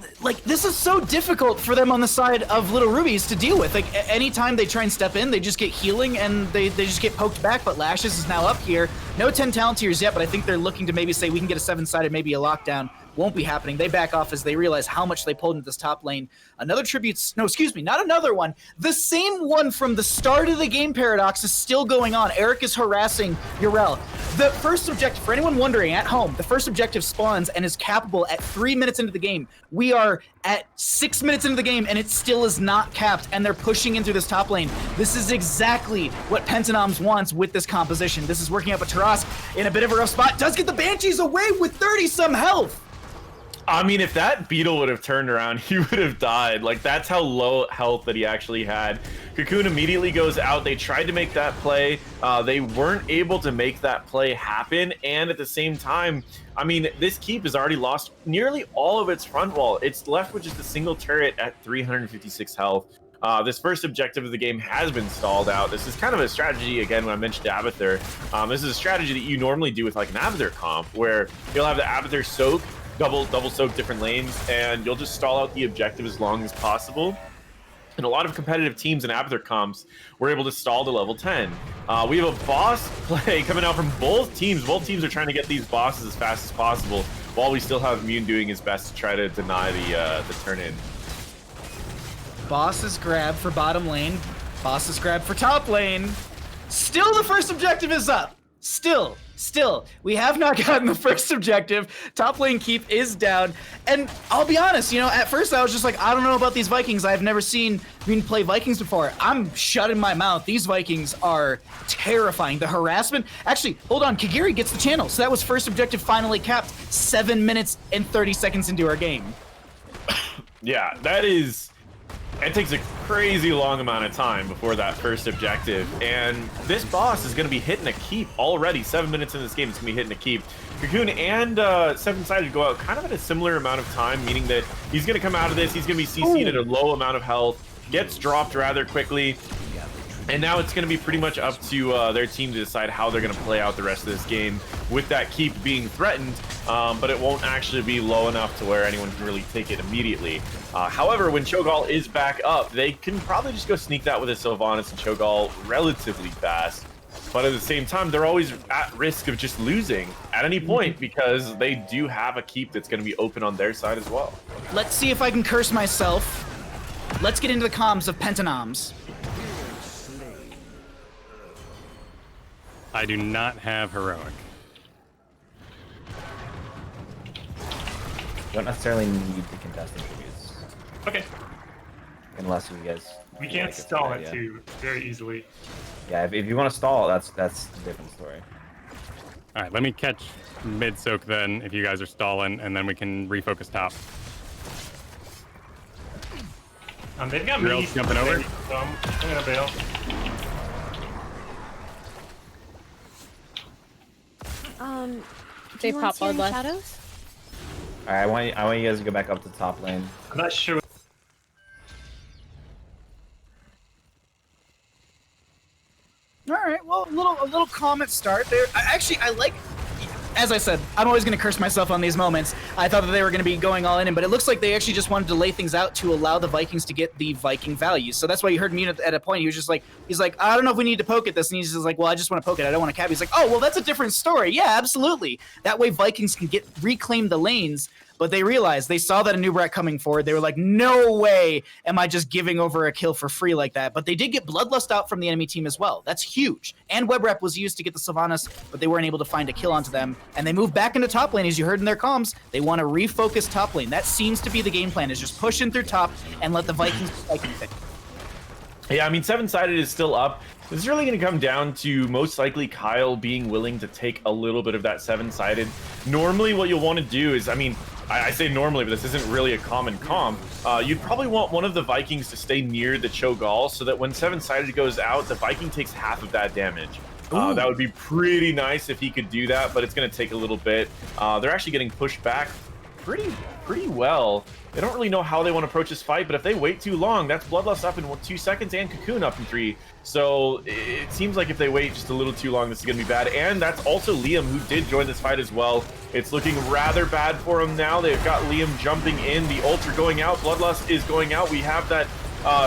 is so difficult for them on the side of Little Rubies to deal with. Like, anytime they try and step in, they just get healing and they just get poked back. But Lashes is now up here. No 10 talent tiers yet, but I think they're looking to maybe say we can get a 7-sided, maybe a lockdown. Won't be happening. They back off as they realize how much they pulled into this top lane. Another tribute, no, excuse me, not another one. The same one from the start of the game, Paradox, is still going on. Eric is harassing Yrel. The first objective, for anyone wondering at home, the first objective spawns and is cappable at 3 minutes into the game. We are at 6 minutes into the game and it still is not capped, and they're pushing into this top lane. This is exactly what PentaNoms wants with this composition. This is working out, but Tarask in a bit of a rough spot does get the Banshees away with 30-some health. I mean, if that beetle would have turned around, he would have died. Like, that's how low health that he actually had. Cocoon immediately goes out. They tried to make that play. They weren't able to make that play happen. And at the same time, I mean, this keep has already lost nearly all of its front wall. It's left with just a single turret at 356 health. This first objective of the game has been stalled out. This is kind of a strategy, again, when I mentioned Abathur. This is a strategy that you normally do with like an Abathur comp, where you'll have the Abathur soak, double soak different lanes, and you'll just stall out the objective as long as possible. And a lot of competitive teams in Abathur comps were able to stall to level 10. We have a boss play coming out from both teams. Both teams are trying to get these bosses as fast as possible, while we still have Mewn doing his best to try to deny the turn-in. Boss's grab for bottom lane. Boss's grab for top lane. Still the first objective is up. Still, we have not gotten the first objective. Top lane keep is down. And I'll be honest, you know, at first I was just like, I don't know about these Vikings. I've never seen Mewn play Vikings before. I'm shutting my mouth. These Vikings are terrifying. The harassment. Actually, hold on. Kagirii gets the channel. So that was first objective finally capped 7 minutes and 30 seconds into our game. Yeah, that is... It takes a crazy long amount of time before that first objective, and this boss is going to be hitting a keep already. 7 minutes in this game, it's going to be hitting a keep. Cocoon and 7-sided go out kind of at a similar amount of time, meaning that he's going to come out of this, he's going to be CC'd at a low amount of health, gets dropped rather quickly, and now it's going to be pretty much up to their team to decide how they're going to play out the rest of this game with that keep being threatened, but it won't actually be low enough to where anyone can really take it immediately. However, when Cho'Gall is back up, they can probably just go sneak that with a Sylvanas and Cho'Gall relatively fast. But at the same time, they're always at risk of just losing at any point, because they do have a keep that's going to be open on their side as well. Let's see if I can curse myself. Let's get into the comms of PentaNoms. I do not have heroic. don't necessarily need to contest interviews. Okay. Unless you guys. We can't stall it too very easily. Yeah, if you want to stall, that's a different story. All right, let me catch mid soak then if you guys are stalling, and then we can refocus top. They've got Girls me jumping over. So I'm gonna bail. They pop bloodlust. Shadows? All right, I want you guys to go back up to top lane. I'm not sure. All right, well, a little comment start there. I like. As I said, I'm always going to curse myself on these moments. I thought that they were going to be going all in, but it looks like they actually just wanted to lay things out to allow the Vikings to get the Viking value. So that's why you heard me at a point. He was just like, he's like, I don't know if we need to poke at this. And he's just like, well, I just want to poke it. I don't want to cap. He's like, oh, well, that's a different story. Yeah, absolutely. That way Vikings can reclaim the lanes. But they realized, they saw that Anub'arak coming forward. They were like, no way am I just giving over a kill for free like that. But they did get Bloodlust out from the enemy team as well. That's huge. And Web Rep was used to get the Sylvanas, but they weren't able to find a kill onto them. And they moved back into top lane, as you heard in their comms. They want to refocus top lane. That seems to be the game plan, is just push in through top and let the Vikings fight. Yeah, I mean, 7-sided is still up. This is really going to come down to most likely Kyle being willing to take a little bit of that 7-sided. Normally what you'll want to do is, I mean, I say normally, but this isn't really a common comp. You'd probably want one of the Vikings to stay near the Cho'Gall so that when 7-sided goes out, the Viking takes half of that damage. That would be pretty nice if he could do that, but it's going to take a little bit. They're actually getting pushed back pretty well. They don't really know how they want to approach this fight, but if they wait too long, that's Bloodlust up in 2 seconds and Cocoon up in 3. So it seems like if they wait just a little too long, this is going to be bad. And that's also Liam, who did join this fight as well. It's looking rather bad for him now. They've got Liam jumping in. The ults are going out. Bloodlust is going out. We have that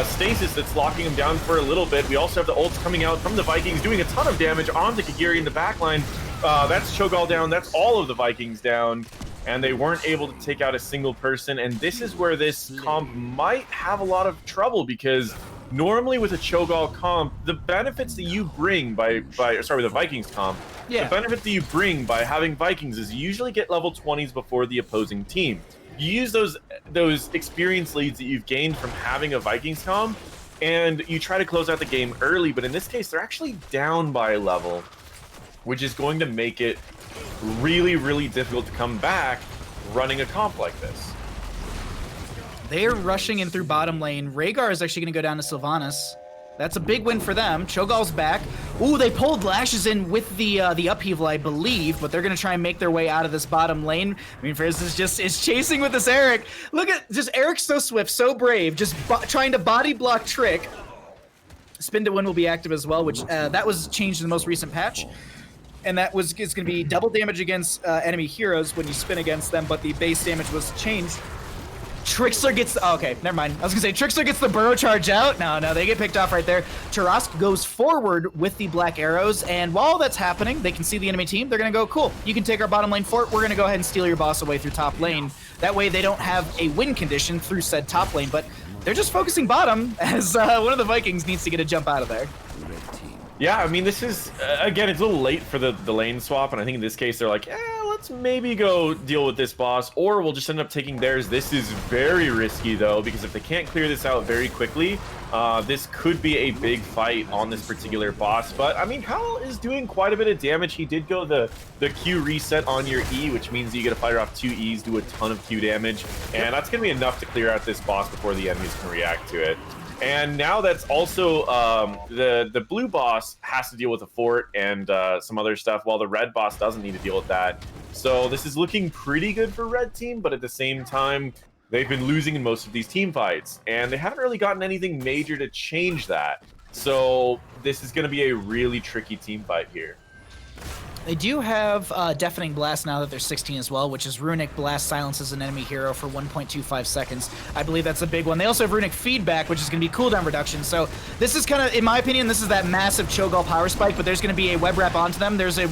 stasis that's locking him down for a little bit. We also have the ults coming out from the Vikings, doing a ton of damage onto Kagirii in the backline. That's Cho'Gall down. That's all of the Vikings down. And they weren't able to take out a single person. And this is where this comp might have a lot of trouble, because normally with a Cho'Gall comp, the benefits that you bring with the Vikings comp, the benefit that you bring by having Vikings is you usually get level 20s before the opposing team. You use those experience leads that you've gained from having a Vikings comp, and you try to close out the game early, but in this case, they're actually down by a level, which is going to make it really, really difficult to come back running a comp like this. They're rushing in through bottom lane. Rhaegar is actually going to go down to Sylvanas. That's a big win for them. Cho'Gall's back. Ooh, they pulled Lashes in with the upheaval, I believe, but they're going to try and make their way out of this bottom lane. I mean, Fergusson is chasing with this Eric. Look at just Eric's so swift, so brave, just trying to body block Trick. Spin to win will be active as well, which that was changed in the most recent patch. And that is going to be double damage against enemy heroes when you spin against them, but the base damage was changed. Trikslyr gets... Oh, okay, never mind. I was going to say, Trikslyr gets the burrow charge out. No, they get picked off right there. Tarask goes forward with the black arrows, and while that's happening, they can see the enemy team. They're going to go, cool, you can take our bottom lane fort. We're going to go ahead and steal your boss away through top lane. That way they don't have a win condition through said top lane, but they're just focusing bottom as one of the Vikings needs to get a jump out of there. Yeah, I mean, this is, again, it's a little late for the lane swap, and I think in this case they're like, let's maybe go deal with this boss, or we'll just end up taking theirs. This is very risky, though, because if they can't clear this out very quickly, this could be a big fight on this particular boss. But, I mean, Kyle is doing quite a bit of damage. He did go the Q reset on your E, which means you get to fire off 2 E's, do a ton of Q damage, and that's going to be enough to clear out this boss before the enemies can react to it. And now that's also the blue boss has to deal with a fort and some other stuff, while the red boss doesn't need to deal with that. So this is looking pretty good for red team, but at the same time, they've been losing in most of these team fights, and they haven't really gotten anything major to change that. So this is going to be a really tricky team fight here. They do have Deafening Blast now that they're 16 as well, which is Runic Blast silences an enemy hero for 1.25 seconds. I believe that's a big one. They also have Runic Feedback, which is going to be cooldown reduction. So this is kind of, in my opinion, this is that massive Cho'Gall power spike, but there's going to be a web wrap onto them. There's a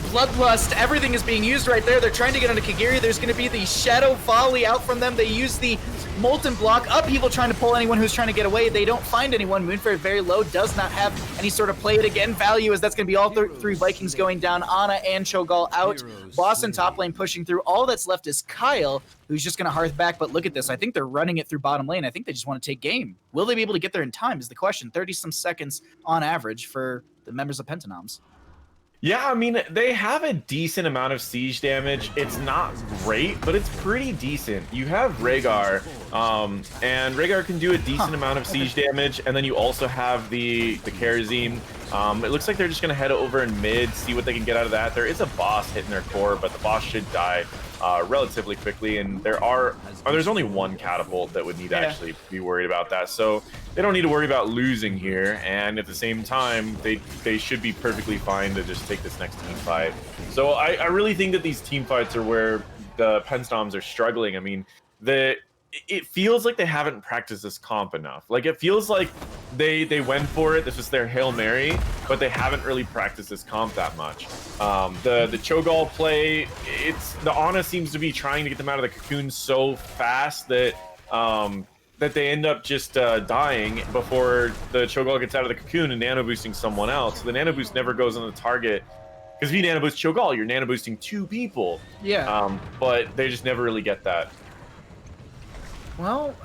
Bloodlust, everything is being used right there. They're trying to get onto Kagirii. There's going to be the Shadow Volley out from them. They use the Molten Block. Upheaval trying to pull anyone who's trying to get away. They don't find anyone. Mewnfare very low, does not have any sort of play it again value, as that's going to be all three Vikings going down. Ana and Cho'Gall out. Boss in top lane pushing through. All that's left is Kyle, who's just going to Hearth back. But look at this. I think they're running it through bottom lane. I think they just want to take game. Will they be able to get there in time is the question. 30-some seconds on average for the members of PentaNoms. Yeah, I mean, they have a decent amount of siege damage. It's not great, but it's pretty decent. You have Rhaegar, and Rhaegar can do a decent amount of siege damage, and then you also have the Karazim. It looks like they're just going to head over in mid, see what they can get out of that. There is a boss hitting their core, but the boss should die relatively quickly, and there's only one catapult that would need to actually be worried about that, so they don't need to worry about losing here, and at the same time they should be perfectly fine to just take this next team fight. So I really think that these team fights are where the PentaNoms are struggling. I mean, it feels like they haven't practiced this comp enough. Like, it feels like they went for it, this was their Hail Mary, but they haven't really practiced this comp that much. The Cho'Gall play, the Ana seems to be trying to get them out of the cocoon so fast that that they end up just dying before the Cho'Gall gets out of the cocoon and nano boosting someone else. So the nano boost never goes on the target, because if you nano boost Cho'Gall, you're nano boosting 2 people. Yeah. But they just never really get that. Well,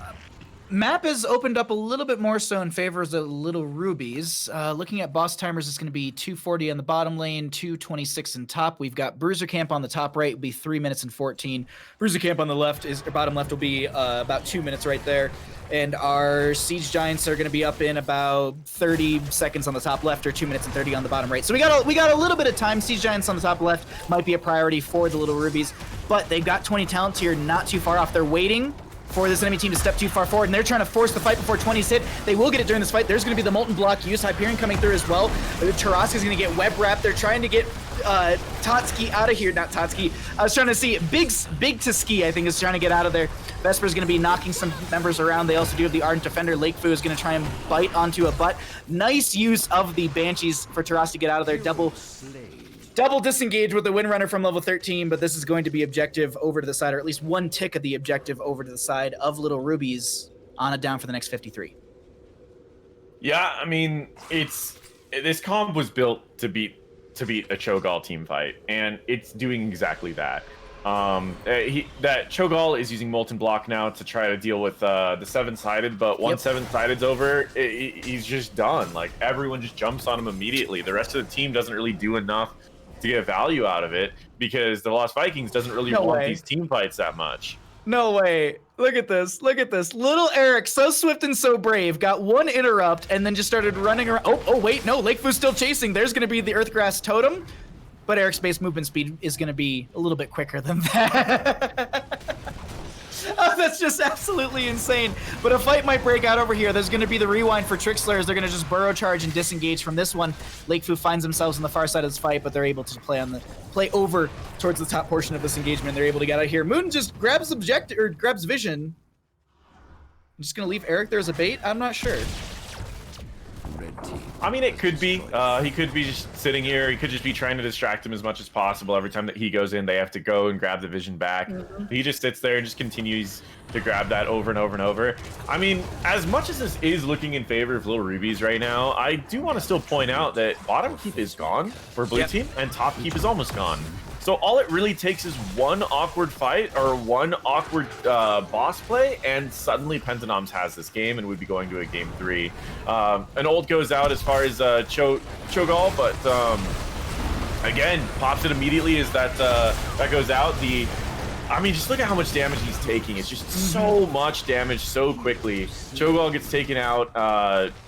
map has opened up a little bit more so in favor of the Lil Rubies. Looking at boss timers, it's going to be 2:40 on the bottom lane, 2:26 in top. We've got Bruiser Camp on the top right, will be 3 minutes and 14. Bruiser Camp on the left bottom left will be about 2 minutes right there. And our Siege Giants are going to be up in about 30 seconds on the top left, or 2 minutes and 30 on the bottom right. So we got a little bit of time. Siege Giants on the top left might be a priority for the Lil Rubies, but they've got 20 talents here, not too far off. They're waiting for this enemy team to step too far forward, and they're trying to force the fight before 20's hit. They will get it during this fight. There's going to be the Molten Block used. Hyperion coming through as well. Taraska's going to get web wrapped. They're trying to get Tatski out of here. Not Tatski. I was trying to see Big Tatski, I think, is trying to get out of there. Vesper's going to be knocking some members around. They also do have the Ardent Defender. Lakefu is going to try and bite onto a butt. Nice use of the Banshees for Taras to get out of there. Double disengage with the Windrunner from level 13, but this is going to be objective over to the side, or at least one tick of the objective over to the side of Lil Rubies. On it down for the next 53. Yeah, I mean, this comp was built to beat a Cho'Gall team fight, and it's doing exactly that. That Cho'Gall is using Molten Block now to try to deal with the 7-sided, but once 7-sided's over, he's just done. Like, everyone just jumps on him immediately. The rest of the team doesn't really do enough to get value out of it, because the Lost Vikings doesn't really want these team fights that much. No way. Look at this. Look at this. Little Eric, so swift and so brave, got one interrupt and then just started running around. Oh wait, no, Lakefu's still chasing. There's going to be the Earthgrass Totem, but Eric's base movement speed is going to be a little bit quicker than that. Oh, that's just absolutely insane. But a fight might break out over here. There's going to be the rewind for Trikslyr. They're going to just burrow charge and disengage from this one. Lakefu finds themselves on the far side of this fight, but they're able to play over towards the top portion of this engagement. They're able to get out of here. Moon just grabs grabs vision. I'm just going to leave Eric there as a bait. I'm not sure. I mean, it could be. He could be just sitting here. He could just be trying to distract him as much as possible. Every time that he goes in, they have to go and grab the vision back. He just sits there and just continues to grab that over and over and over. I mean, as much as this is looking in favor of Lil Rubies right now, I do want to still point out that bottom keep is gone for blue team, and top keep is almost gone. So all it really takes is one awkward fight or one awkward boss play, and suddenly PentaNoms has this game and would be going to a game 3. An ult goes out as far as Cho'Gall, but again, pops it immediately as that goes out. I mean, just look at how much damage he's taking. It's just so much damage so quickly. Cho'Gall gets taken out.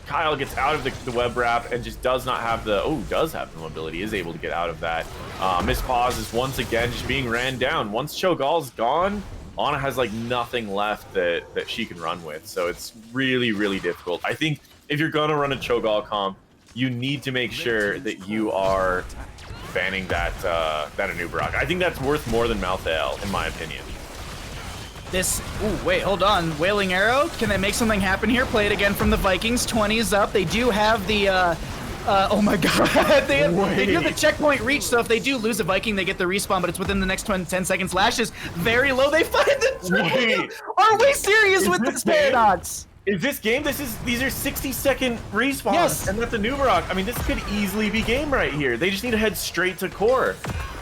Kyle gets out of the web wrap and just does not have does have the mobility, is able to get out of that. Misspaws is once again just being ran down. Once Cho'Gall's gone, Ana has like nothing left that she can run with. So it's really, really difficult. I think if you're gonna run a Cho'Gall comp, you need to make sure that you are banning that Anubarak. I think that's worth more than Malthael, in my opinion. Wait, hold on. Wailing Arrow, can they make something happen here? Play it again from the Vikings. 20 is up. They do have the Oh my god. they do the checkpoint reach, so if they do lose a Viking, they get the respawn, but it's within the next 10 seconds. Lash is very low. They find the tree. Are we serious with this paradox? Is this game? These are 60-second respawns, Yes. and that's a Nubarok. I mean, this could easily be game right here. They just need to head straight to core.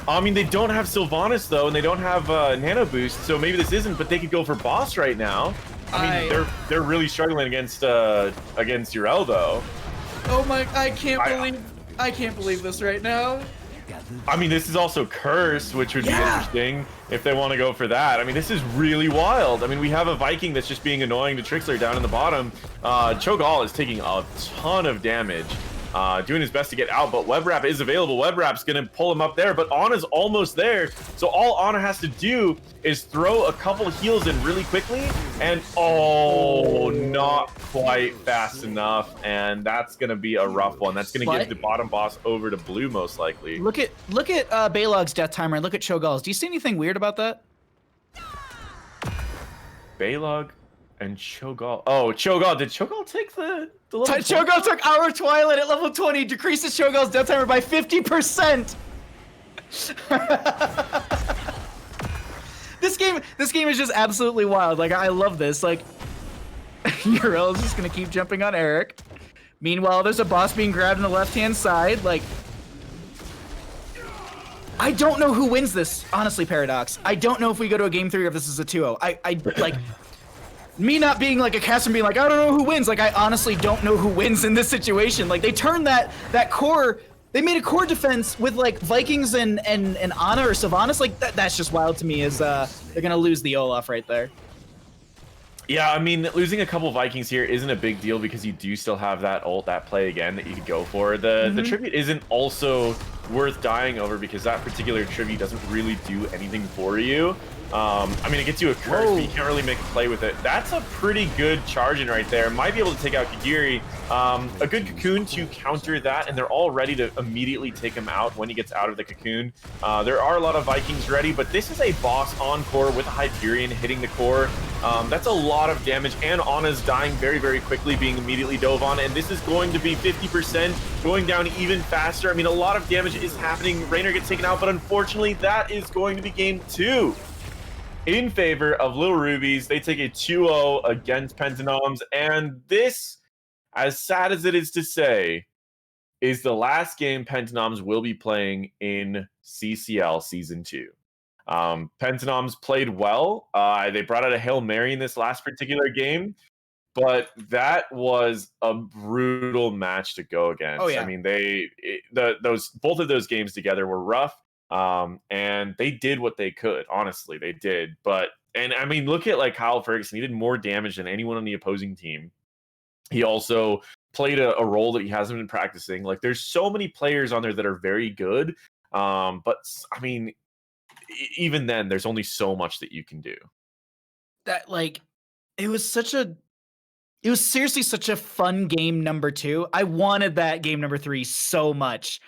I mean, they don't have Sylvanas though, and they don't have Nano Boost, so maybe this isn't. But they could go for boss right now. I mean, they're really struggling against Urel though. Oh my! I can't believe this right now. I mean, this is also Curse, which would be interesting if they want to go for that. I mean, this is really wild. I mean, we have a Viking that's just being annoying to Trikslyr down in the bottom. Cho'Gall is taking a ton of damage, doing his best to get out, but Web Wrap is available. Web Wrap's going to pull him up there, but Ana's almost there. So all Ana has to do is throw a couple heals in really quickly, and not quite fast enough, and that's going to be a rough one. That's going to give the bottom boss over to blue most likely. Look at Balog's death timer and look at Cho'Gall's. Do you see anything weird about that? Balog and Cho'Gall. Oh, Cho'Gall. Did Cho'Gall take the level? Cho'Gall took Hour of Twilight at level 20, decreases Cho'Gall's death timer by 50%. This game is just absolutely wild. Like, I love this. Like, Urel is just gonna keep jumping on Eric. Meanwhile, there's a boss being grabbed on the left-hand side. Like, I don't know who wins this, honestly, Paradox. I don't know if we go to a game 3 or if this is a 2-0. I like, me not being like a caster and being like, I don't know who wins. Like, I honestly don't know who wins in this situation. Like, they turned that core, they made a core defense with like Vikings and Ana or Sylvanas. Like, that's just wild to me. Is they're gonna lose the Olaf right there. Yeah, I mean, losing a couple Vikings here isn't a big deal because you do still have that ult, that play again that you could go for. The tribute isn't also worth dying over because that particular tribute doesn't really do anything for you. I mean, it gets you a curse, but you can't really make a play with it. That's a pretty good charge in right there. Might be able to take out Kagirii. A good cocoon to counter that, and they're all ready to immediately take him out when he gets out of the cocoon. There are a lot of Vikings ready, but this is a boss on core with a Hyperion hitting the core. That's a lot of damage, and Ana's dying very, very quickly, being immediately dove on, and this is going to be 50%, going down even faster. I mean, a lot of damage is happening. Raynor gets taken out, but unfortunately, that is going to be game 2. In favor of Lil Rubies. They take a 2-0 against PentaNoms, and this, as sad as it is to say, is the last game PentaNoms will be playing in CCL Season 2. PentaNoms played well. They brought out a Hail Mary in this last particular game, but that was a brutal match to go against. Oh, yeah. I mean, both of those games together were rough. And they did what they could. Honestly, they did. And I mean, look at like Kyle Fergusson. He did more damage than anyone on the opposing team. He also played a role that he hasn't been practicing. Like, there's so many players on there that are very good. But I mean, even then, there's only so much that you can do. That, like, it was seriously such a fun game number 2. I wanted that game number 3 so much.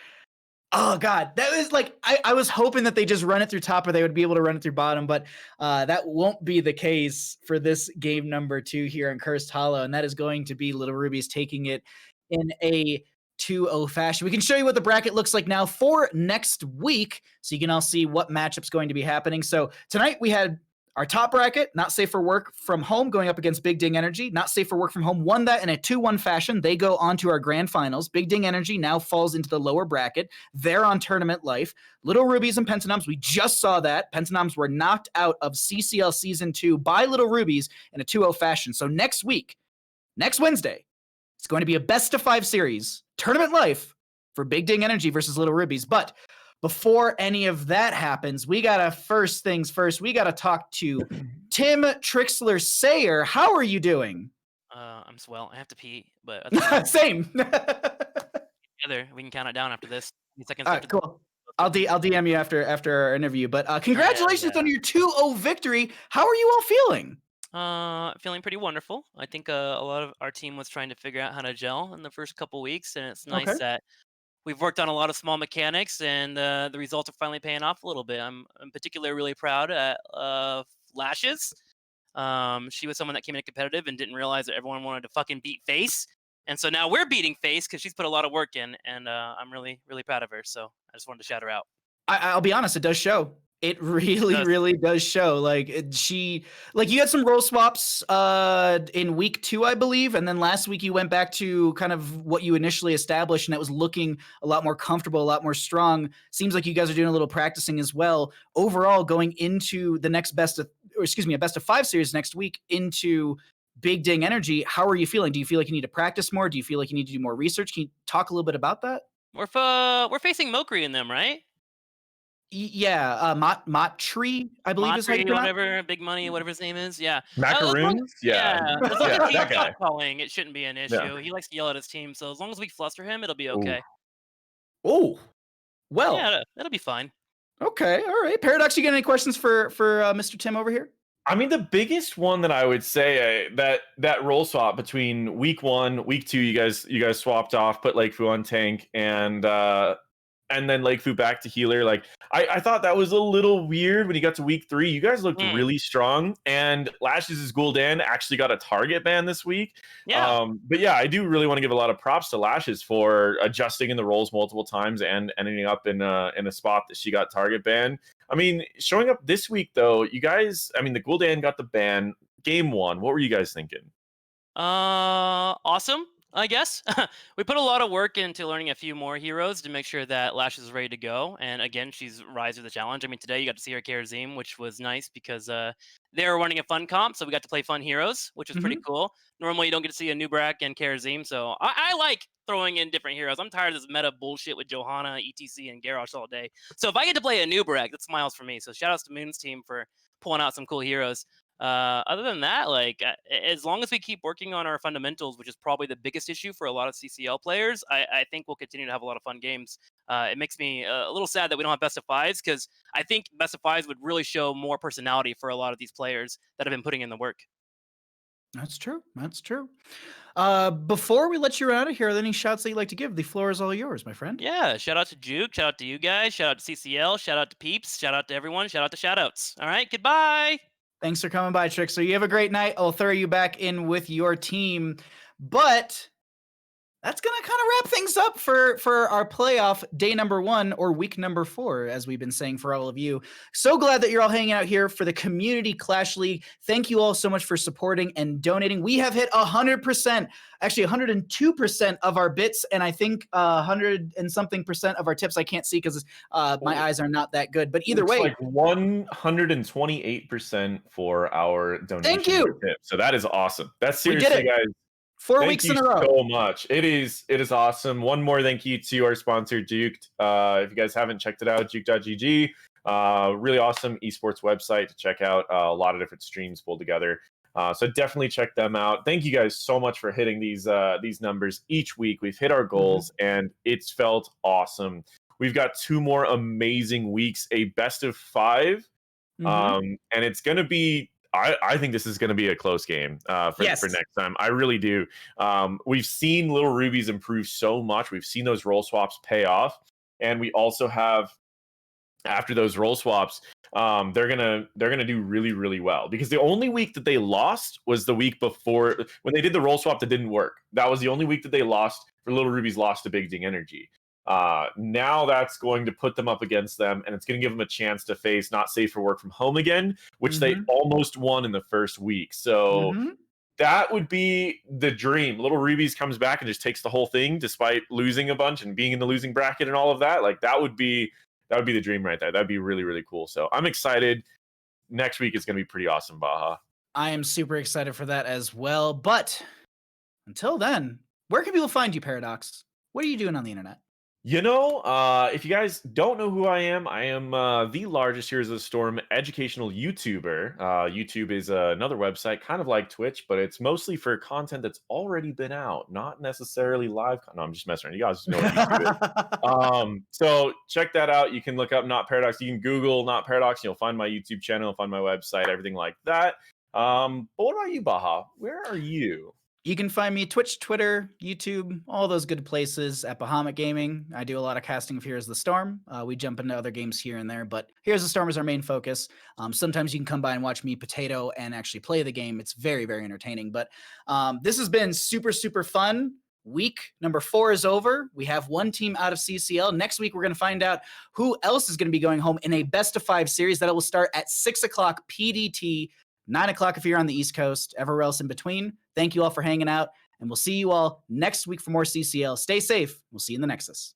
Oh god, that was like, I was hoping that they just run it through top or they would be able to run it through bottom, but that won't be the case for this game number 2 here in Cursed Hollow, and that is going to be Lil Rubies taking it in a 2-0 fashion. We can show you what the bracket looks like now for next week, so you can all see what matchup's going to be happening. So tonight we had our top bracket, Not Safe for Work from Home, going up against Big Ding Energy. Not Safe for Work from Home won that in a 2-1 fashion. They go on to our grand finals. Big Ding Energy now falls into the lower bracket. They're on tournament life. Little Rubies and PentaNoms, we just saw that. PentaNoms were knocked out of CCL Season 2 by Little Rubies in a 2-0 fashion. So next week, next Wednesday, it's going to be a best-of-5 series, tournament life, for Big Ding Energy versus Little Rubies. But before any of that happens, we gotta, first things first, we gotta talk to Tim Trikslyr Sayer. How are you doing? I'm swell. I have to pee, but same. together we can count it down after this. Seconds. All right, cool. I'll DM you after our interview. But congratulations on your 2-0 victory. How are you all feeling? Feeling pretty wonderful. I think a lot of our team was trying to figure out how to gel in the first couple weeks, and it's nice that we've worked on a lot of small mechanics, and the results are finally paying off a little bit. I'm particularly really proud at Lashes. She was someone that came in competitive and didn't realize that everyone wanted to fucking beat face. And so now we're beating FaZe because she's put a lot of work in, and I'm really, really proud of her. So I just wanted to shout her out. I'll be honest, it does show. It really does show. Like you had some role swaps in week 2, I believe, and then last week you went back to kind of what you initially established, and that was looking a lot more comfortable, a lot more strong. Seems like you guys are doing a little practicing as well. Overall, going into the next a best of 5 series next week into Big Ding Energy, how are you feeling? Do you feel like you need to practice more? Do you feel like you need to do more research? Can you talk a little bit about that? We're facing Mokri in them, right? Yeah, Mot Tree, I believe is how you pronounce it. Whatever, Big Money, whatever his name is. Yeah. Macaroons? Yeah. As long as he's that guy. not calling, it shouldn't be an issue. He likes to yell at his team, so as long as we fluster him, it'll be okay. Oh, well. Yeah, that'll be fine. Okay, all right. Paradox, you got any questions for Mr. Tim over here? I mean, the biggest one that I would say that role swap between week 1, week 2, you guys swapped off, put Lakefu on tank, and then Lakefu back to healer. Like I thought that was a little weird when you got to week 3. You guys looked really strong, and Lashes' Gul'dan actually got a target ban this week. Yeah. But yeah, I do really want to give a lot of props to Lashes for adjusting in the roles multiple times and ending up in a spot that she got target banned. I mean, showing up this week though, you guys. I mean, the Gul'dan got the ban game 1. What were you guys thinking? Awesome. I guess. We put a lot of work into learning a few more heroes to make sure that Lashes is ready to go. And again, she's rise to the challenge. I mean, today you got to see her Kagirii, which was nice because they were running a fun comp, so we got to play fun heroes, which was pretty cool. Normally, you don't get to see a Nubrak and Kagirii, so I like throwing in different heroes. I'm tired of this meta bullshit with Johanna, ETC, and Garrosh all day. So if I get to play a Nubrak, that's smiles for me. So shout outs to Moon's team for pulling out some cool heroes. Other than that, like as long as we keep working on our fundamentals, which is probably the biggest issue for a lot of CCL players, I think we'll continue to have a lot of fun games. It makes me a little sad that we don't have best of 5s because I think best of 5s would really show more personality for a lot of these players that have been putting in the work. That's true. That's true. Before we let you out of here, are there any shouts that you'd like to give? The floor is all yours, my friend. Yeah, shout out to Juke, shout out to you guys, shout out to CCL, shout out to Peeps, shout out to everyone, shout out to shoutouts. All right, goodbye. Thanks for coming by, Trikslyr. You have a great night. I'll throw you back in with your team. But that's going to kind of wrap things up for our playoff day number 1 or week number 4, as we've been saying for all of you. So glad that you're all hanging out here for the Community Clash League. Thank you all so much for supporting and donating. We have hit 100%, actually 102% of our bits, and I think 100 and something percent of our tips. I can't see because my eyes are not that good. But either way, like 128% for our donation. Thank you. Tip. So that is awesome. That's seriously, guys. 4 weeks in a row. So much. It is awesome. One more thank you to our sponsor, Duked. If you guys haven't checked it out, Duke.gg. Really awesome esports website to check out. A lot of different streams pulled together. So definitely check them out. Thank you guys so much for hitting these numbers each week. We've hit our goals, and it's felt awesome. We've got 2 more amazing weeks, a best of 5, and it's going to be. I think this is going to be a close game for next time. I really do. We've seen Lil Rubies improve so much. We've seen those role swaps pay off, and we also have after those role swaps, they're gonna do really, really well because the only week that they lost was the week before when they did the role swap that didn't work. That was the only week that they lost. For Lil Rubies lost to Big Ding Energy. Now that's going to put them up against them, and it's going to give them a chance to face Not Safe for Work from Home again, which they almost won in the first week. So that would be the dream. Little Rubies comes back and just takes the whole thing despite losing a bunch and being in the losing bracket and all of that. Like that would be the dream right there. That'd be really, really cool. So I'm excited. Next week is going to be pretty awesome, Baha. I am super excited for that as well. But until then, where can people find you, Paradox? What are you doing on the internet? You know, if you guys don't know who I am the largest Heroes of the Storm educational YouTuber. YouTube is another website, kind of like Twitch, but it's mostly for content that's already been out, not necessarily live. No, I'm just messing around. You guys know what YouTube is. So check that out. You can look up NotParadox. You can Google NotParadox. You'll find my YouTube channel, find my website, everything like that. But what about you, Baha? Where are you? You can find me Twitch, Twitter, YouTube, all those good places at Bahamut Gaming. I do a lot of casting of Heroes of the Storm. We jump into other games here and there, but Heroes of the Storm is our main focus. Sometimes you can come by and watch me potato and actually play the game. It's very, very entertaining. But this has been super, super fun. Week number 4 is over. We have one team out of CCL. Next week, we're going to find out who else is going to be going home in a best of 5 series that will start at 6 o'clock PDT, 9 o'clock if you're on the East Coast, everywhere else in between. Thank you all for hanging out, and we'll see you all next week for more CCL. Stay safe. We'll see you in the Nexus.